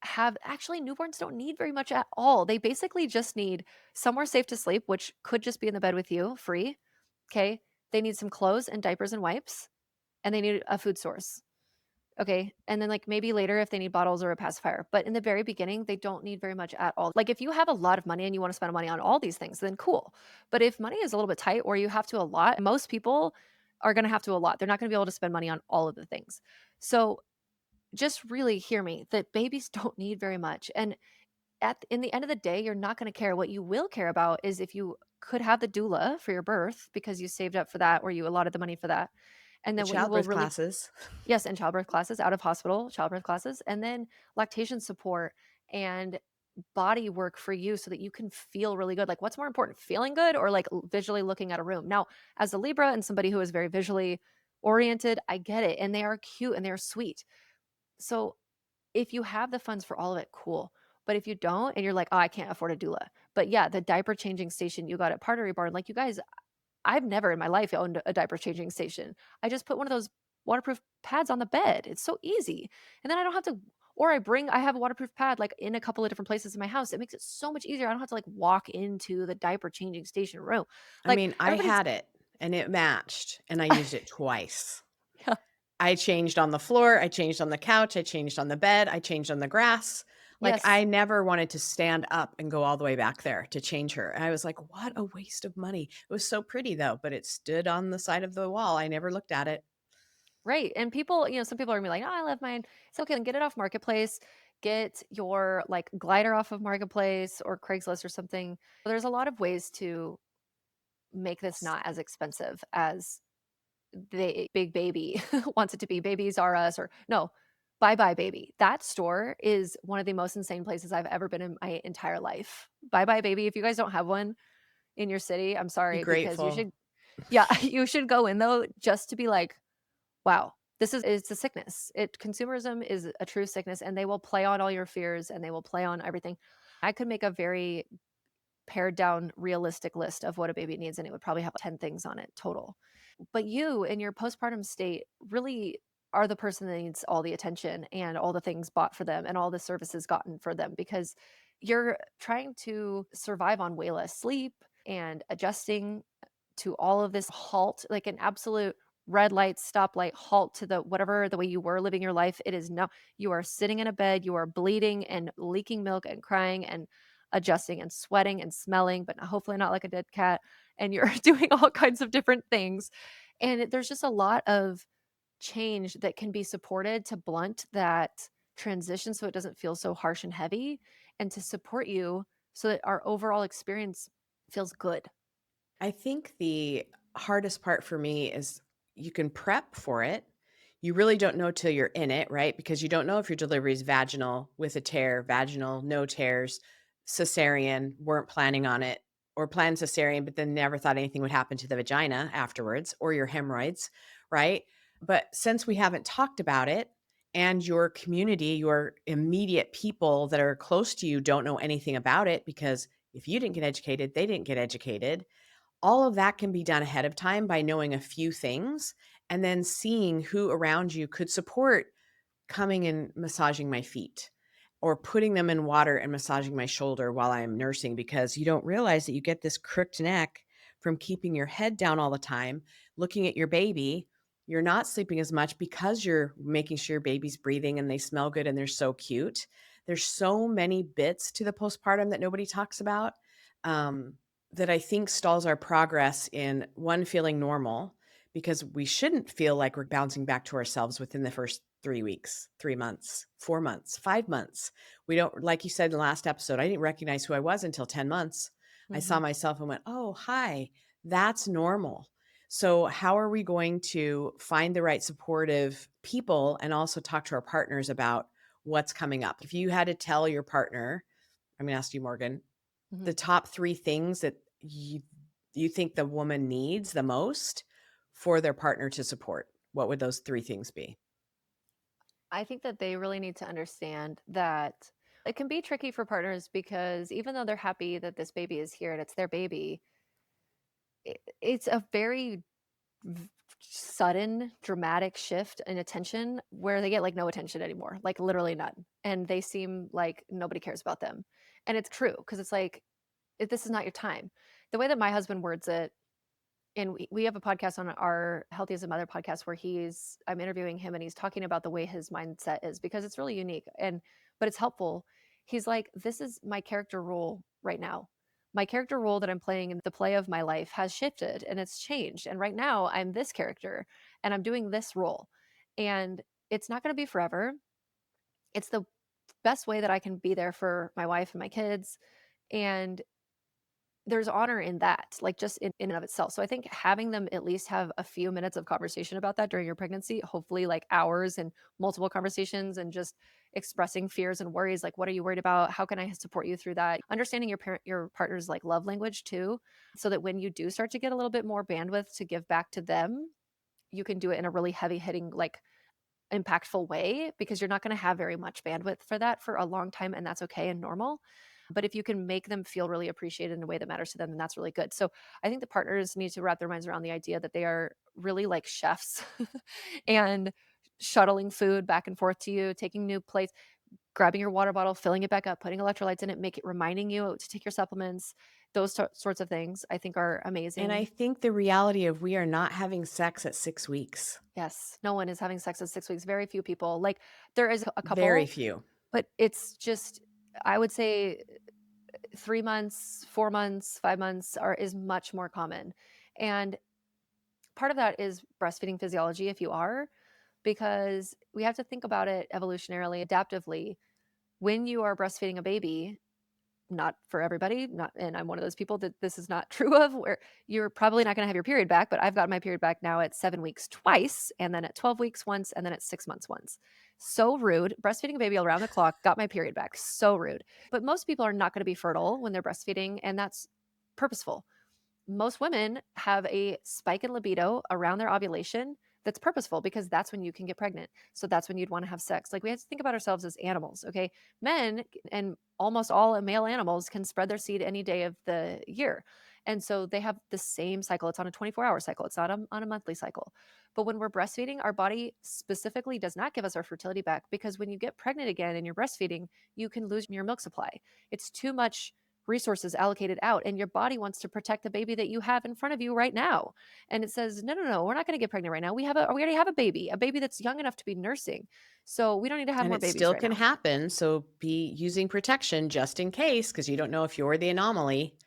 have actually newborns don't need very much at all. They basically just need somewhere safe to sleep, which could just be in the bed with you, free. Okay. They need some clothes and diapers and wipes, and they need a food source. Okay, and then, like, maybe later if they need bottles or a pacifier, but in the very beginning, they don't need very much at all. Like, if you have a lot of money and you wanna spend money on all these things, then cool, but if money is a little bit tight or you have to a lot, most people are gonna have to a lot. They're not gonna be able to spend money on all of the things. So, just really hear me that babies don't need very much, and in the end of the day, you're not gonna care. What you will care about is if you could have the doula for your birth because you saved up for that or you allotted the money for that, and The then what you will childbirth really classes. yes, and childbirth classes, out of hospital childbirth classes, and then lactation support and body work for you so that you can feel really good. Like, what's more important, feeling good or like visually looking at a room? Now, as a Libra and somebody who is very visually oriented, I get it. And they are cute and they are sweet. So if you have the funds for all of it, cool. But if you don't and you're like, oh, I can't afford a doula. But yeah, the diaper changing station you got at Partnery Barn, like you guys, I've never in my life owned a diaper changing station. I just put one of those waterproof pads on the bed. It's so easy. And then I don't have to or I have a waterproof pad like in a couple of different places in my house. It makes it so much easier. I don't have to like walk into the diaper changing station room. I Like mean, I everybody's had it and it matched and I used it twice. yeah. I changed on the floor, I changed on the couch, I changed on the bed, I changed on the grass. Like, Yes. I never wanted to stand up and go all the way back there to change her, and I was like, "What a waste of money." It was so pretty, though, but it stood on the side of the wall, I never looked at it. Right. And people, some people are gonna be like, oh, I love mine. It's okay. Then get it off Marketplace. Get your like glider off of Marketplace or Craigslist or something. There's a lot of ways to make this not as expensive as the big baby wants it to be. Babies are us or no, bye bye baby. That store is one of the most insane places I've ever been in my entire life. Bye bye baby. If you guys don't have one in your city, I'm Be sorry because you grateful. should yeah, you should go in though just to be like, wow, this is it's a sickness. Consumerism is a true sickness and they will play on all your fears and they will play on everything. I could make a very pared down realistic list of what a baby needs and it would probably have 10 things on it total. But you in your postpartum state really are the person that needs all the attention and all the things bought for them and all the services gotten for them because you're trying to survive on way less sleep and adjusting to all of this halt, like an absolute red light, stoplight halt to the whatever the way you were living your life. It is now you are sitting in a bed, you are bleeding and leaking milk and crying and adjusting and sweating and smelling, but hopefully not like a dead cat. And you're doing all kinds of different things. And there's just a lot of change that can be supported to blunt that transition so it doesn't feel so harsh and heavy and to support you so that our overall experience feels good. I think the hardest part for me is you can prep for it. You really don't know till you're in it, right? Because you don't know if your delivery is vaginal with a tear, vaginal, no tears, cesarean, weren't planning on it, or planned cesarean, but then never thought anything would happen to the vagina afterwards, or your hemorrhoids, right? But since we haven't talked about it, and your community, your immediate people that are close to you don't know anything about it because if you didn't get educated, they didn't get educated, all of that can be done ahead of time by knowing a few things and then seeing who around you could support coming and massaging my feet. or putting them in water and massaging my shoulder while I'm nursing, because you don't realize that you get this crooked neck from keeping your head down all the time, looking at your baby. You're not sleeping as much because you're making sure your baby's breathing and they smell good and they're so cute. There's so many bits to the postpartum that nobody talks about, um, that I think stalls our progress in one, feeling normal, because we shouldn't feel like we're bouncing back to ourselves within the first 3 weeks, 3 months, 4 months, 5 months. We don't, like you said in the last episode, I didn't recognize who I was until 10 months. I saw Mhm. myself and went, oh, hi, that's normal. So, how are we going to find the right supportive people and also talk to our partners about what's coming up? If you had to tell your partner, I'm going to ask you, Morgan, the Mhm. top 3 things that you think the woman needs the most for their partner to support, what would those 3 things be? I think that they really need to understand that it can be tricky for partners because even though they're happy that this baby is here and it's their baby, it's a very sudden, dramatic shift in attention where they get like no attention anymore, like literally none. And they seem like nobody cares about them. And it's true because it's like, this is not your time. The way that my husband words it, and we have a podcast on our Healthy as a Mother podcast where I'm interviewing him and he's talking about the way his mindset is because it's really unique but it's helpful. He's like, this is my character role right now. My character role that I'm playing in the play of my life has shifted and it's changed. And right now I'm this character and I'm doing this role. And it's not going to be forever. It's the best way that I can be there for my wife and my kids. And there's honor in that, like, just in and of itself. So I think having them at least have a few minutes of conversation about that during your pregnancy, hopefully like hours and multiple conversations and just expressing fears and worries, like, what are you worried about? How can I support you through that? Understanding your partner's like love language too, so that when you do start to get a little bit more bandwidth to give back to them, you can do it in a really heavy hitting, like impactful way because you're not going to have very much bandwidth for that for a long time and that's okay and normal. But if you can make them feel really appreciated in a way that matters to them, then that's really good. So I think the partners need to wrap their minds around the idea that they are really like chefs and shuttling food back and forth to you, taking new plates, grabbing your water bottle, filling it back up, putting electrolytes in it, make it reminding you to take your supplements. Those sorts of things I think are And I amazing. think the reality of we are not having sex at 6 weeks. Yes, no one is having sex at 6 weeks. Very few people. Like there is a Very couple, few. but it's just I would say 3 months, 4 months, 5 months is much more common, and part of that is breastfeeding physiology if you are, because we have to think about it evolutionarily, adaptively. When you are breastfeeding a baby, not for everybody, not and I'm one of those people that this is not true of, where you're probably not gonna have your period back, but I've got my period back now at 7 weeks twice, and then at 12 weeks once, and then at 6 months once. So rude. Breastfeeding a baby around the clock, got my period back. So rude. But most people are not gonna be fertile when they're breastfeeding, and that's purposeful. Most women have a spike in libido around their ovulation that's purposeful because that's when you can get pregnant. So that's when you'd want to have sex. Like we have to think about ourselves as animals, okay? Men and almost all male animals can spread their seed any day of the year. And so they have the same cycle. It's on a 24-hour cycle. It's not on a monthly cycle. But when we're breastfeeding, our body specifically does not give us our fertility back because when you get pregnant again and you're breastfeeding, you can lose your milk supply. It's too much resources allocated out and your body wants to protect the baby that you have in front of you right now, and it says no, no, no, we're not going to get pregnant right now. We already have a baby that's young enough to be nursing, so we don't need to have And more it babies still right can now. happen, so be using protection just in case, because you don't know if you're the anomaly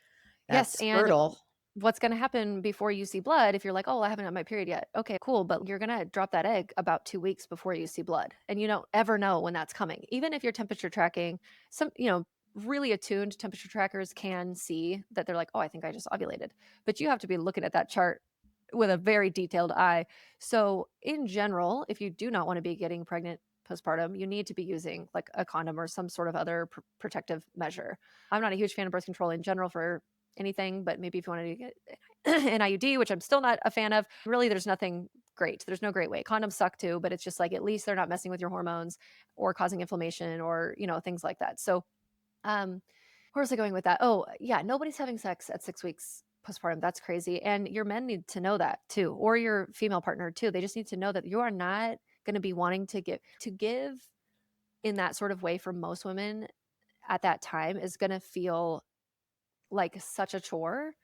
Yes, that's and fertile. what's going to happen before you see blood if you're like, oh, I haven't had my period yet? Okay, cool, but you're going to drop that egg about 2 weeks before you see blood, and you don't ever know when that's coming. Even if you're temperature tracking, some really attuned temperature trackers can see that they're like, oh, I think I just ovulated, but you have to be looking at that chart with a very detailed eye. So in general, if you do not want to be getting pregnant postpartum, you need to be using like a condom or some sort of other protective measure. I'm not a huge fan of birth control in general for anything, but maybe if you wanted to get an IUD, which I'm still not a fan of, really there's nothing great. There's no great way. Condoms suck too, but it's just like at least they're not messing with your hormones or causing inflammation or, things like that. So, um where was I going with that? Oh, yeah, nobody's having sex at 6 weeks postpartum. That's crazy. And your men need to know that too, or your female partner too. They just need to know that you are not going to be wanting to give in that sort of way for most women at that time is gonna feel like such a chore.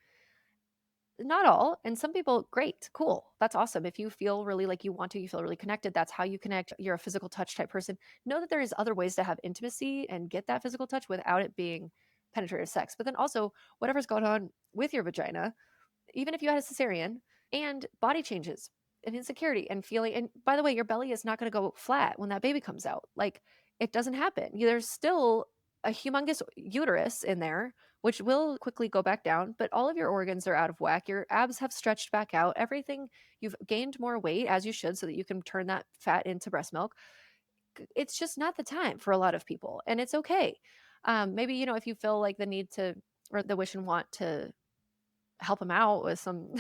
Not all, and some people, great, cool, that's awesome. If you feel really like you want to, you feel really connected, that's how you connect, you're a physical touch type person. Know that there is other ways to have intimacy and get that physical touch without it being penetrative sex. But then also, whatever's going on with your vagina, even if you had a cesarean, and body changes and insecurity and feeling, and by the way, your belly is not going to go flat when that baby comes out. Like, it doesn't happen. There's still a humongous uterus in there, which will quickly go back down, but all of your organs are out of whack. Your abs have stretched back out. Everything, you've gained more weight, as you should, so that you can turn that fat into breast milk. It's just not the time for a lot of people, and it's okay. Maybe, if you feel like the need to, or the wish and want to help them out with some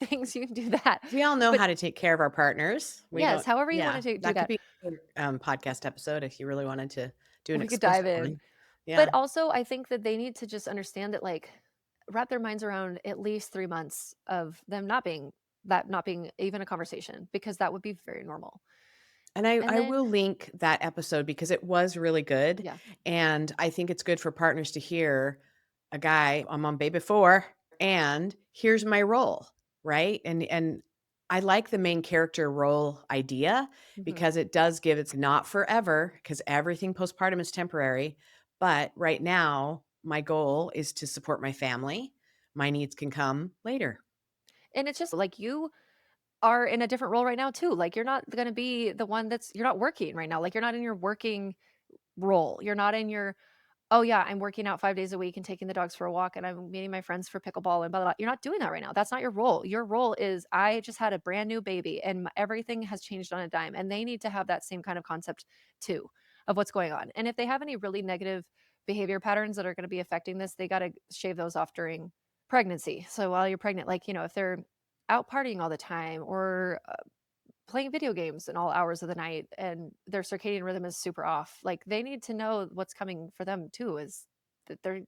things, you can do that. We all know But how to take care of our partners. We yes, don't however you yeah, wanna do that could that, be a podcast episode if you really wanted to do an we could dive explicit in. one. But Yeah. also, I think that they need to just understand that, like, wrap their minds around at least 3 months of them not being even a conversation, because that would be very normal. And I And I then will link that episode because it was really good, yeah. and I think it's good for partners to hear a guy, "I'm on baby 4, and here's my role," right? And I like the main character role idea Mhm. because it does give it's not forever because everything postpartum is temporary, but right now, my goal is to support my family. My needs can come later. And it's just like you are in a different role right now too. Like, you're not gonna be the one you're not working right now. Like, you're not in your working role. You're not in your, "Oh, yeah, I'm working out 5 days a week and taking the dogs for a walk, and I'm meeting my friends for pickleball and blah, blah, blah." You're not doing that right now. That's not your role. Your role is, "I just had a brand new baby, and everything has changed on a dime," and they need to have that same kind of concept too of what's going on. And if they have any really negative behavior patterns that are gonna be affecting this, they gotta shave those off during pregnancy. So while you're pregnant, like, if they're out partying all the time, or playing video games in all hours of the night, and their circadian rhythm is super off, like, they need to know what's coming for them too, is that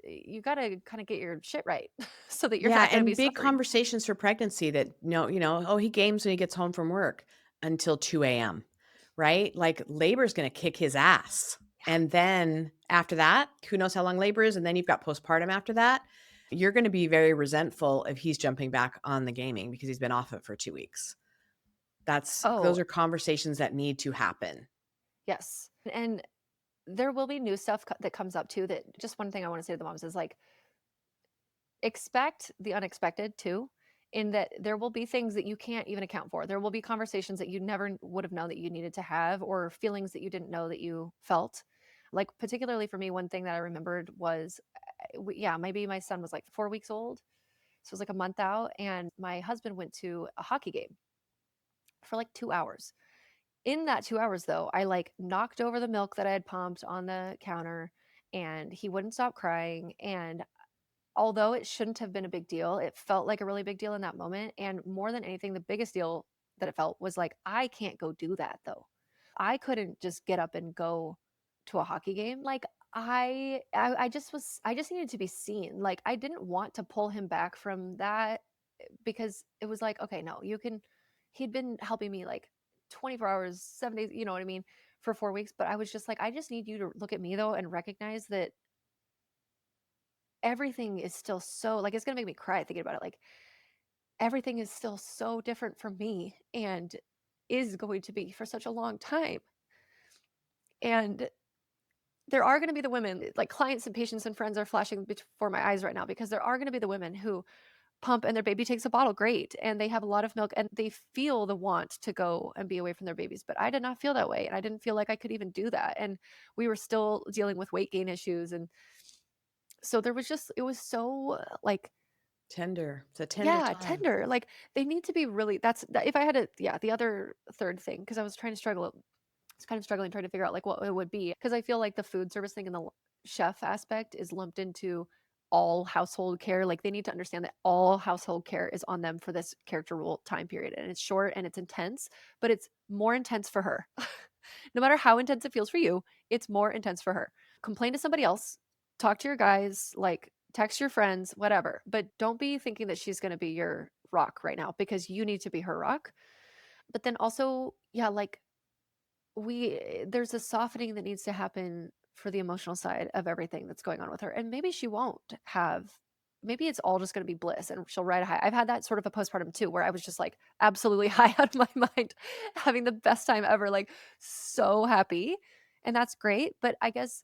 you gotta kinda get your shit right so that you're Yeah, not gonna be and big suffering. conversations for pregnancy that no, oh, he games when he gets home from work until 2 a.m., right? Like labor is going to kick his ass. Yeah. And then after that, who knows how long labor is? And then you've got postpartum after that. You're going to be very resentful if he's jumping back on the gaming because he's been off it for 2 weeks. Those Oh, are conversations that need to happen. yes. And there will be new stuff that comes up too, that just one thing I wanna say to the moms is, like, expect the unexpected too, in that there will be things that you can't even account for. There will be conversations that you never would have known that you needed to have, or feelings that you didn't know that you felt. Like, particularly for me, one thing that I remembered was, yeah, maybe my son was like 4 weeks old. So it was like a month out, and my husband went to a hockey game for like 2 hours. In that 2 hours, though, I like knocked over the milk that I had pumped on the counter, and he wouldn't stop crying. And although it shouldn't have been a big deal, it felt like a really big deal in that moment, and more than anything, the biggest deal that it felt was like, I can't go do that, though. I couldn't just get up and go to a hockey game. Like, I just needed to be seen. Like, I didn't want to pull him back from that, because it was like, "Okay, no, you can." He'd been helping me, like, 24 hours, 7 days, you know what I mean, for 4 weeks, but I was just like, "I just need you to look at me, though, and recognize that everything is still so," like, it's gonna make me cry thinking about it, like, everything is still so different from me, and is going to be for such a long time. And there are gonna be the women, like, clients and patients and friends are flashing before my eyes right now, because there are gonna be the women who pump and their baby takes a bottle, great, and they have a lot of milk, and they feel the want to go and be away from their babies. But I did not feel that way, and I didn't feel like I could even do that, and we were still dealing with weight gain issues. And so there was just, it was so, like, Tender. It's a tender yeah, time. tender. Like, they need to be really, if I had to, yeah, the other third thing, because I was trying to struggle, I was kind of struggling trying to figure out, like, what it would be, because I feel like the food service thing and the chef aspect is lumped into all household care. Like, they need to understand that all household care is on them for this character role time period, and it's short and it's intense, but it's more intense for her. No matter how intense it feels for you, it's more intense for her. Complain to somebody else, talk to your guys, like, text your friends, whatever, but don't be thinking that she's going to be your rock right now, because you need to be her rock. But then also, yeah, like, there's a softening that needs to happen for the emotional side of everything that's going on with her. And maybe she won't have maybe it's all just going to be bliss and she'll ride a high. I've had that sort of a postpartum too, where I was just like absolutely high out of my mind, having the best time ever, like so happy. And that's great. But I guess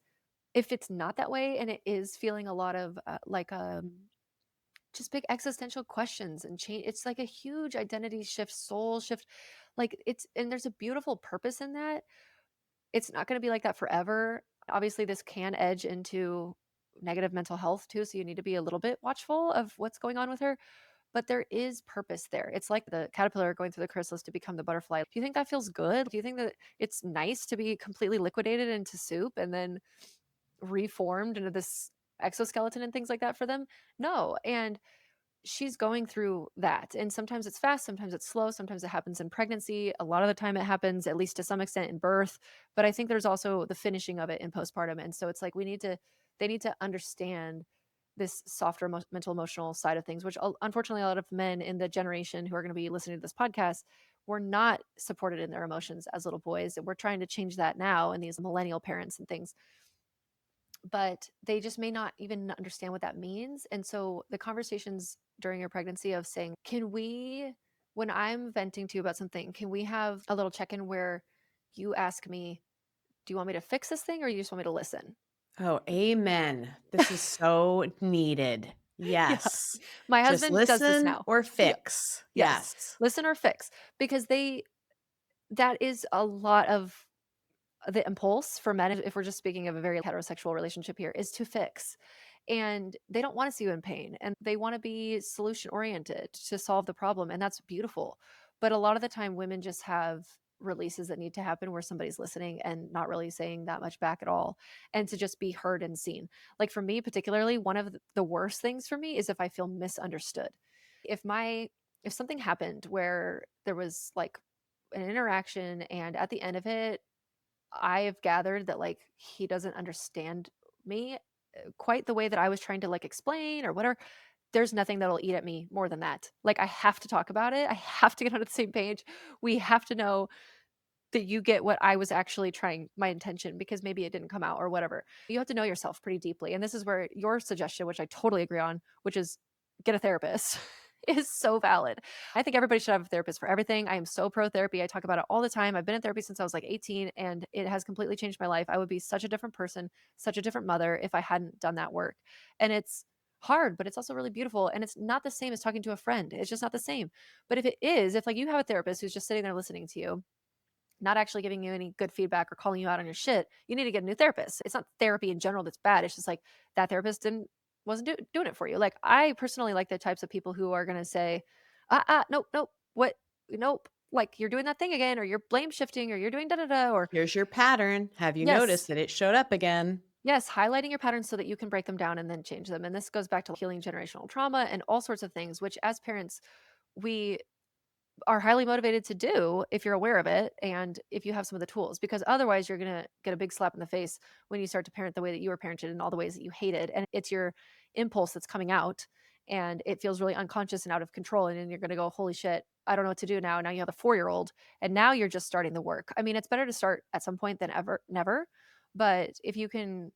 if it's not that way and it is feeling a lot of just big existential questions and change, it's like a huge identity shift, soul shift. Like it's, and there's a beautiful purpose in that. It's not gonna be like that forever. Obviously, this can edge into negative mental health too, so you need to be a little bit watchful of what's going on with her, but there is purpose there. It's like the caterpillar going through the chrysalis to become the butterfly. Do you think that feels good? Do you think that it's nice to be completely liquidated into soup and then reformed into this exoskeleton and things like that for them? No, and she's going through that. And sometimes it's fast, sometimes it's slow, sometimes it happens in pregnancy. A lot of the time it happens, at least to some extent, in birth. But I think there's also the finishing of it in postpartum. And so it's like they need to understand this softer mental emotional side of things, which unfortunately a lot of men in the generation who are going to be listening to this podcast were not supported in their emotions as little boys. And we're trying to change that now in these millennial parents and things, but they just may not even understand what that means. And so the conversations during your pregnancy of saying, "Can we, when I'm venting to you about something, can we have a little check in where you ask me, do you want me to fix this thing or you just want me to listen?" Oh, amen. This is so needed. Yeah. Yes. My Just husband does this listen now. or Yeah. fix. Yes. Yes. Listen or fix, because that is a lot of the impulse for men, if we're just speaking of a very heterosexual relationship here, is to fix. And they don't want to see you in pain and they want to be solution oriented to solve the problem. And that's beautiful. But a lot of the time, women just have releases that need to happen where somebody's listening and not really saying that much back at all. And to just be heard and seen. Like for me, particularly, one of the worst things for me is if I feel misunderstood. If if something happened where there was like an interaction and at the end of it, I've gathered that, like, he doesn't understand me, quite the way that I was trying to, like, explain or whatever. There's nothing that'll eat at me more than that. Like, I have to talk about it. I have to get on the same page. We have to know that you get what I was actually trying my intention because maybe it didn't come out or whatever. You have to know yourself pretty deeply, and this is where your suggestion, which I totally agree on, which is get a therapist, is so valid. I think everybody should have a therapist for everything. I am so pro therapy. I talk about it all the time. I've been in therapy since I was like 18 and it has completely changed my life. I would be such a different person, such a different mother if I hadn't done that work. And it's hard, but it's also really beautiful. And it's not the same as talking to a friend. It's just not the same. But if it is, if like you have a therapist who's just sitting there listening to you, not actually giving you any good feedback or calling you out on your shit, you need to get a new therapist. It's not therapy in general that's bad. It's just like that therapist wasn't doing it for you. Like I personally like the types of people who are going to say, nope, nope, what, nope, like you're doing that thing again, or you're blame shifting, or you're doing da da da, or Here's your pattern. Have you noticed yes, that it showed up again? yes, highlighting your patterns so that you can break them down and then change them. And this goes back to healing generational trauma and all sorts of things, which as parents, we are highly motivated to do if you're aware of it and if you have some of the tools, because otherwise you're going to get a big slap in the face when you start to parent the way that you were parented and all the ways that you hated, and it's your impulse that's coming out and it feels really unconscious and out of control, and then you're going to go, holy shit, I don't know what to do now. Now you have a 4-year old and now you're just starting the work. I mean, it's better to start at some point than ever never, but if you can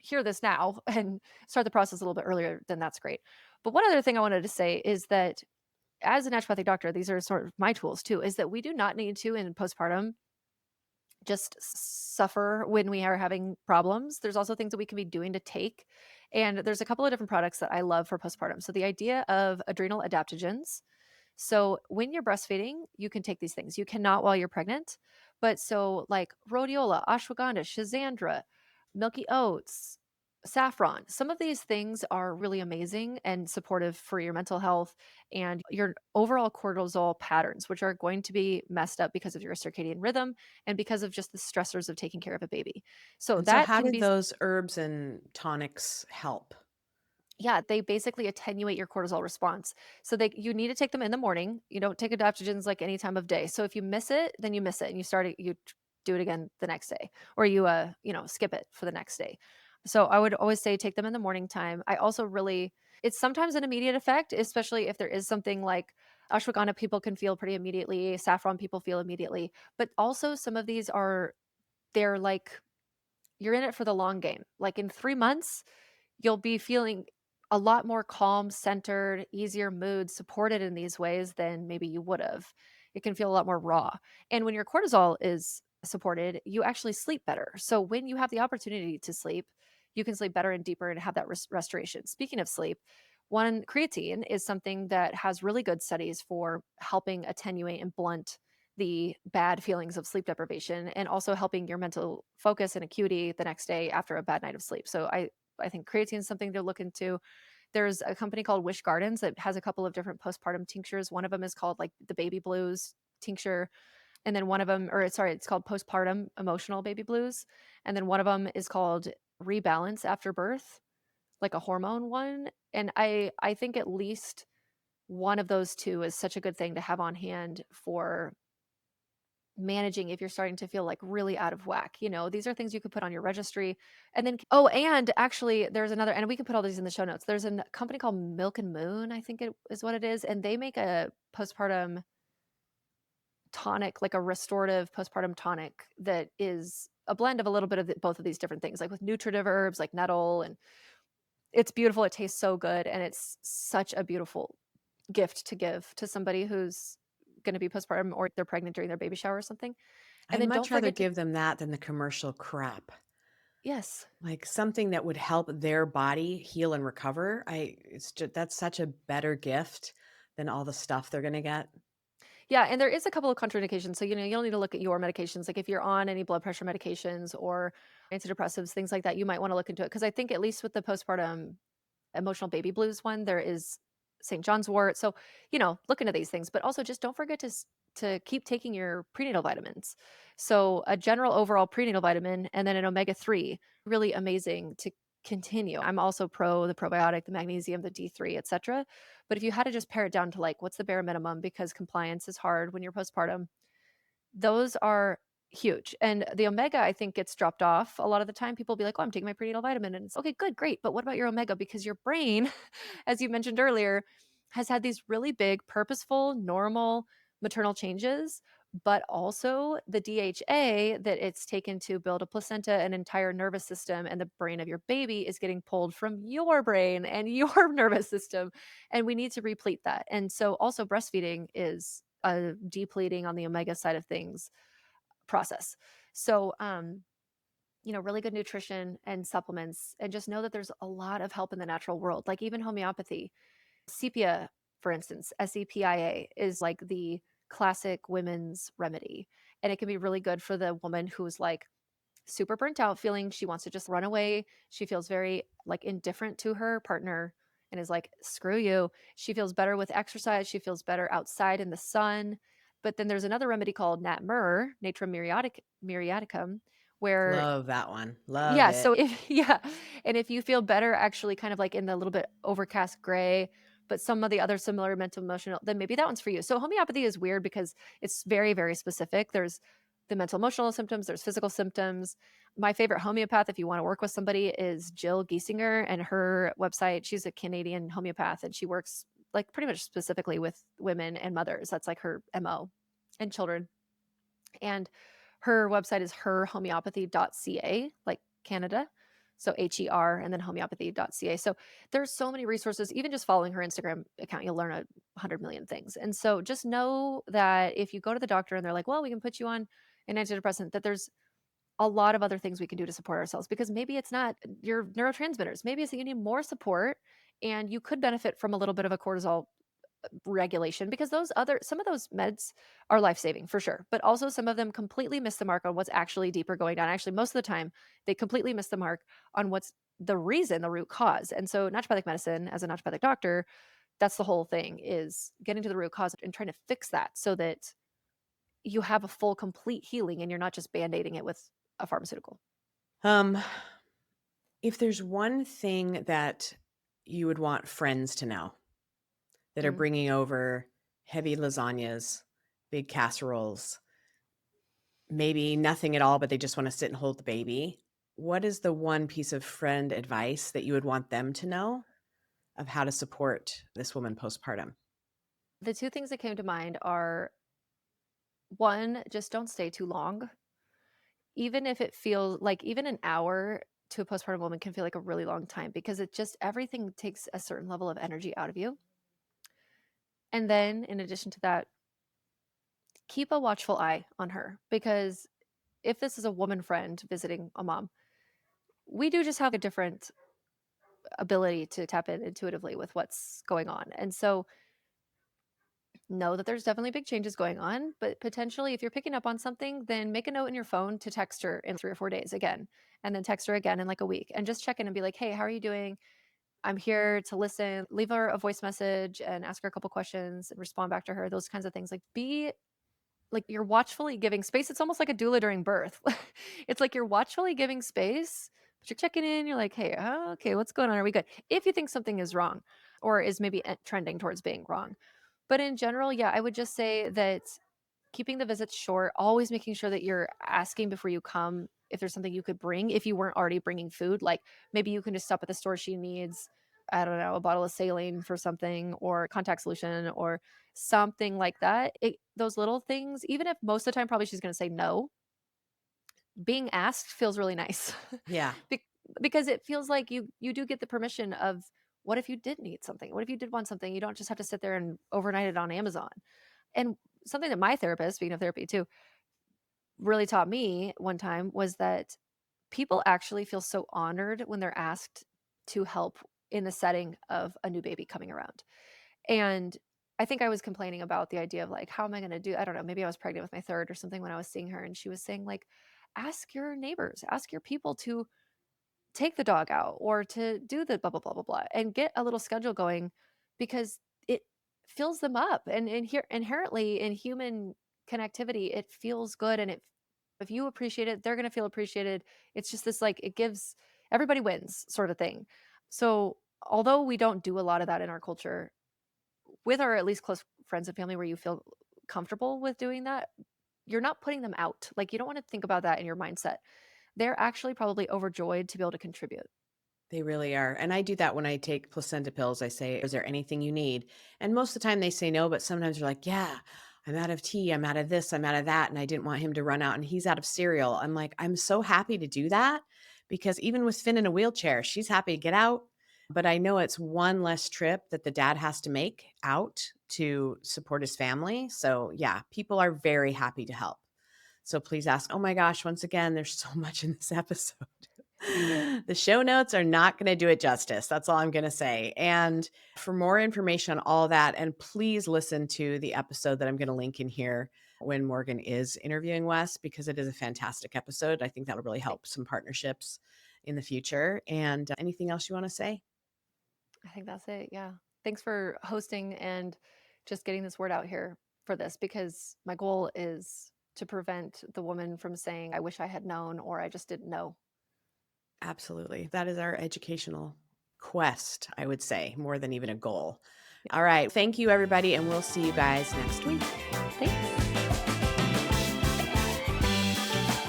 hear this now and start the process a little bit earlier, then that's great. But one other thing I wanted to say is that as a naturopathic doctor, these are sort of my tools too, is that we do not need to in postpartum just suffer when we are having problems. There's also things that we can be doing to take. And there's a couple of different products that I love for postpartum. So the idea of adrenal adaptogens. So when you're breastfeeding, you can take these things. You cannot while you're pregnant. But so like rhodiola, ashwagandha, schizandra, milky oats, saffron, some of these things are really amazing and supportive for your mental health and your overall cortisol patterns, which are going to be messed up because of your circadian rhythm and because of just the stressors of taking care of a baby. So And so that how can do be, those herbs and tonics help? yeah, they basically attenuate your cortisol response. So you need to take them in the morning. You don't take adaptogens like any time of day. So if you miss it, then you miss it and do it again the next day, or skip it for the next day. So I would always say take them in the morning time. I also really, it's sometimes an immediate effect, especially if there is something like Ashwagandha people can feel pretty immediately, saffron people feel immediately, but also some of these are they're like you're in it for the long game. Like in 3 months, you'll be feeling a lot more calm, centered, easier mood supported in these ways than maybe you would have. It can feel a lot more raw. And when your cortisol is supported, you actually sleep better. So when you have the opportunity to sleep, you can sleep better and deeper and have that restoration. Speaking of sleep, one creatine is something that has really good studies for helping attenuate and blunt the bad feelings of sleep deprivation and also helping your mental focus and acuity the next day after a bad night of sleep. So I think creatine is something to look into. There's a company called Wish Gardens that has a couple of different postpartum tinctures. One of them is called like the baby blues tincture. And then one of them, or sorry, it's called postpartum emotional baby blues. And then one of them is called rebalance after birth, like a hormone one. And I think at least one of those two is such a good thing to have on hand for managing if you're starting to feel like really out of whack. These are things you could put on your registry. And then, oh, and actually, there's another, and we can put all these in the show notes. There's a company called Milk and Moon, I think it is what it is. And they make a postpartum tonic, like a restorative postpartum tonic that is a blend of a little bit of both of these different things, like with nutritive herbs like nettle. And it's beautiful. It tastes so good. And it's such a beautiful gift to give to somebody who's going to be postpartum or they're pregnant during their baby shower or something. And I'd then much don't rather forget to give them that than the commercial crap. yes. Like something that would help their body heal and recover. It's just that's such a better gift than all the stuff they're gonna get. Yeah, and there is a couple of contraindications. So, you'll need to look at your medications. Like if you're on any blood pressure medications or antidepressives, things like that, you might want to look into it. Because I think at least with the postpartum emotional baby blues one, there is St. John's wort. So, look into these things, but also just don't forget to keep taking your prenatal vitamins. So, a general overall prenatal vitamin and then an omega-3, really amazing to continue. I'm also pro the probiotic, the magnesium, the D3, etc. But if you had to just pare it down to like what's the bare minimum because compliance is hard when you're postpartum, those are huge. And the omega, I think, gets dropped off a lot of the time. People will be like, "Oh, I'm taking my prenatal vitamin." And it's okay, good, great. But what about your omega? Because your brain, as you mentioned earlier, has had these really big, purposeful, normal maternal changes, but also the DHA that it's taken to build a placenta, an entire nervous system, and the brain of your baby is getting pulled from your brain and your nervous system. And we need to replete that. And so also breastfeeding is a depleting on the omega side of things process. So, really good nutrition and supplements, and just know that there's a lot of help in the natural world, like even homeopathy. Sepia, for instance, SEPIA is like the classic women's remedy. And it can be really good for the woman who's like super burnt out, feeling she wants to just run away. She feels very like indifferent to her partner and is like, screw you. She feels better with exercise. She feels better outside in the sun. But then there's another remedy called nat myrrh, natrum muriaticum, where Love that one. Love yeah, it. so if yeah, and if you feel better actually kind of like in the little bit overcast gray, but some of the other similar mental emotional, then maybe that one's for you. So homeopathy is weird because it's very, very specific. There's the mental emotional symptoms, there's physical symptoms. My favorite homeopath, if you want to work with somebody, is Jill Giesinger, and her website, she's a Canadian homeopath and she works like pretty much specifically with women and mothers. That's like her MO and children. And her website is herhomeopathy.ca, like Canada. So HER and then homeopathy.ca. So there's so many resources. Even just following her Instagram account, you'll learn 100 million things. And so just know that if you go to the doctor and they're like, well, we can put you on an antidepressant, that there's a lot of other things we can do to support ourselves because maybe it's not your neurotransmitters. Maybe it's that you need more support and you could benefit from a little bit of a cortisol regulation because some of those meds are life-saving for sure, but also some of them completely miss the mark on what's actually deeper going on. Actually, most of the time, they completely miss the mark on what's the reason, the root cause. And so naturopathic medicine, as a naturopathic doctor, that's the whole thing is getting to the root cause and trying to fix that so that you have a full complete healing and you're not just band-aiding it with a pharmaceutical. Um, if there's one thing that you would want friends to know that are Mm. bringing over heavy lasagnas, big casseroles, maybe nothing at all, but they just wanna sit and hold the baby, what is the one piece of friend advice that you would want them to know of how to support this woman postpartum? The 2 things that came to mind are, 1, just don't stay too long. Even if it feels like even an hour to a postpartum woman can feel like a really long time because it just everything takes a certain level of energy out of you. And then in addition to that, keep a watchful eye on her because if this is a woman friend visiting a mom, we do just have a different ability to tap in intuitively with what's going on. And so know that there's definitely big changes going on, but potentially if you're picking up on something, then make a note in your phone to text her in 3 or 4 days again, and then text her again in like a week and just check in and be like, "Hey, how are you doing? I'm here to listen." Leave her a voice message and ask her a couple questions and respond back to her, those kinds of things. Like be like you're watchfully giving space. It's almost like a doula during birth. It's like you're watchfully giving space, but you're checking in. You're like, "Hey, okay, what's going on? Are we good?" If you think something is wrong or is maybe trending towards being wrong. But in general, yeah, I would just say that keeping the visits short, always making sure that you're asking before you come if there's something you could bring if you weren't already bringing food. Like maybe you can just stop at the store she needs, I don't know, a bottle of saline for something or contact solution or something like that. Those little things, even if most of the time probably she's going to say no, being asked feels really nice. Yeah, Bec- because it feels like you do get the permission of what if you did need something? What if you did want something? You don't just have to sit there and overnight it on Amazon. And something that my therapist, speaking of therapy too, really taught me one time was that people actually feel so honored when they're asked to help in the setting of a new baby coming around. And I think I was complaining about the idea of like, how am I going to do? I don't know. Maybe I was pregnant with my third or something when I was seeing her. And she was saying, like, ask your neighbors, ask your people to take the dog out or to do the blah blah blah blah blah and get a little schedule going because it fills them up and here inherently in human connectivity it feels good and it if you appreciate it they're going to feel appreciated. It's just this like it gives everybody wins sort of thing. So although we don't do a lot of that in our culture with our at least close friends and family where you feel comfortable with doing that, you're not putting them out. Like you don't want to think about that in your mindset. They're actually probably overjoyed to be able to contribute. they really are. And I do that when I take placenta pills. I say, "Is there anything you need?" And most of the time they say no, but sometimes they're like, "Yeah, I'm out of tea. I'm out of this. I'm out of that." And I didn't want him to run out and he's out of cereal. I'm like, I'm so happy to do that because even with Finn in a wheelchair, she's happy to get out. But I know it's one less trip that the dad has to make out to support his family. So, yeah, people are very happy to help. So please ask. Oh my gosh, once again, there's so much in this episode. Dang it. The show notes are not going to do it justice. That's all I'm going to say. And for more information on all that, and please listen to the episode that I'm going to link in here when Morgan is interviewing Wes, because it is a fantastic episode. I think that'll really help some partnerships in the future. And anything else you want to say? I think that's it. Yeah. Thanks for hosting and just getting this word out here for this because my goal is to prevent the woman from saying, I wish I had known or I just didn't know. Absolutely. That is our educational quest, I would say, more than even a goal. Yeah. All right. Thank you, everybody. And we'll see you guys next week. Thanks.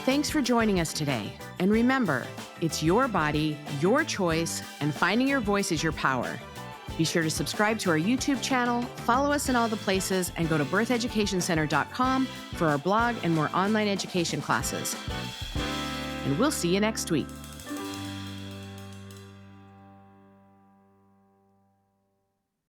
Thanks for joining us today. And remember, it's your body, your choice, and finding your voice is your power. Be sure to subscribe to our YouTube channel, follow us in all the places, and go to birtheducationcenter.com for our blog and more online education classes. And we'll see you next week.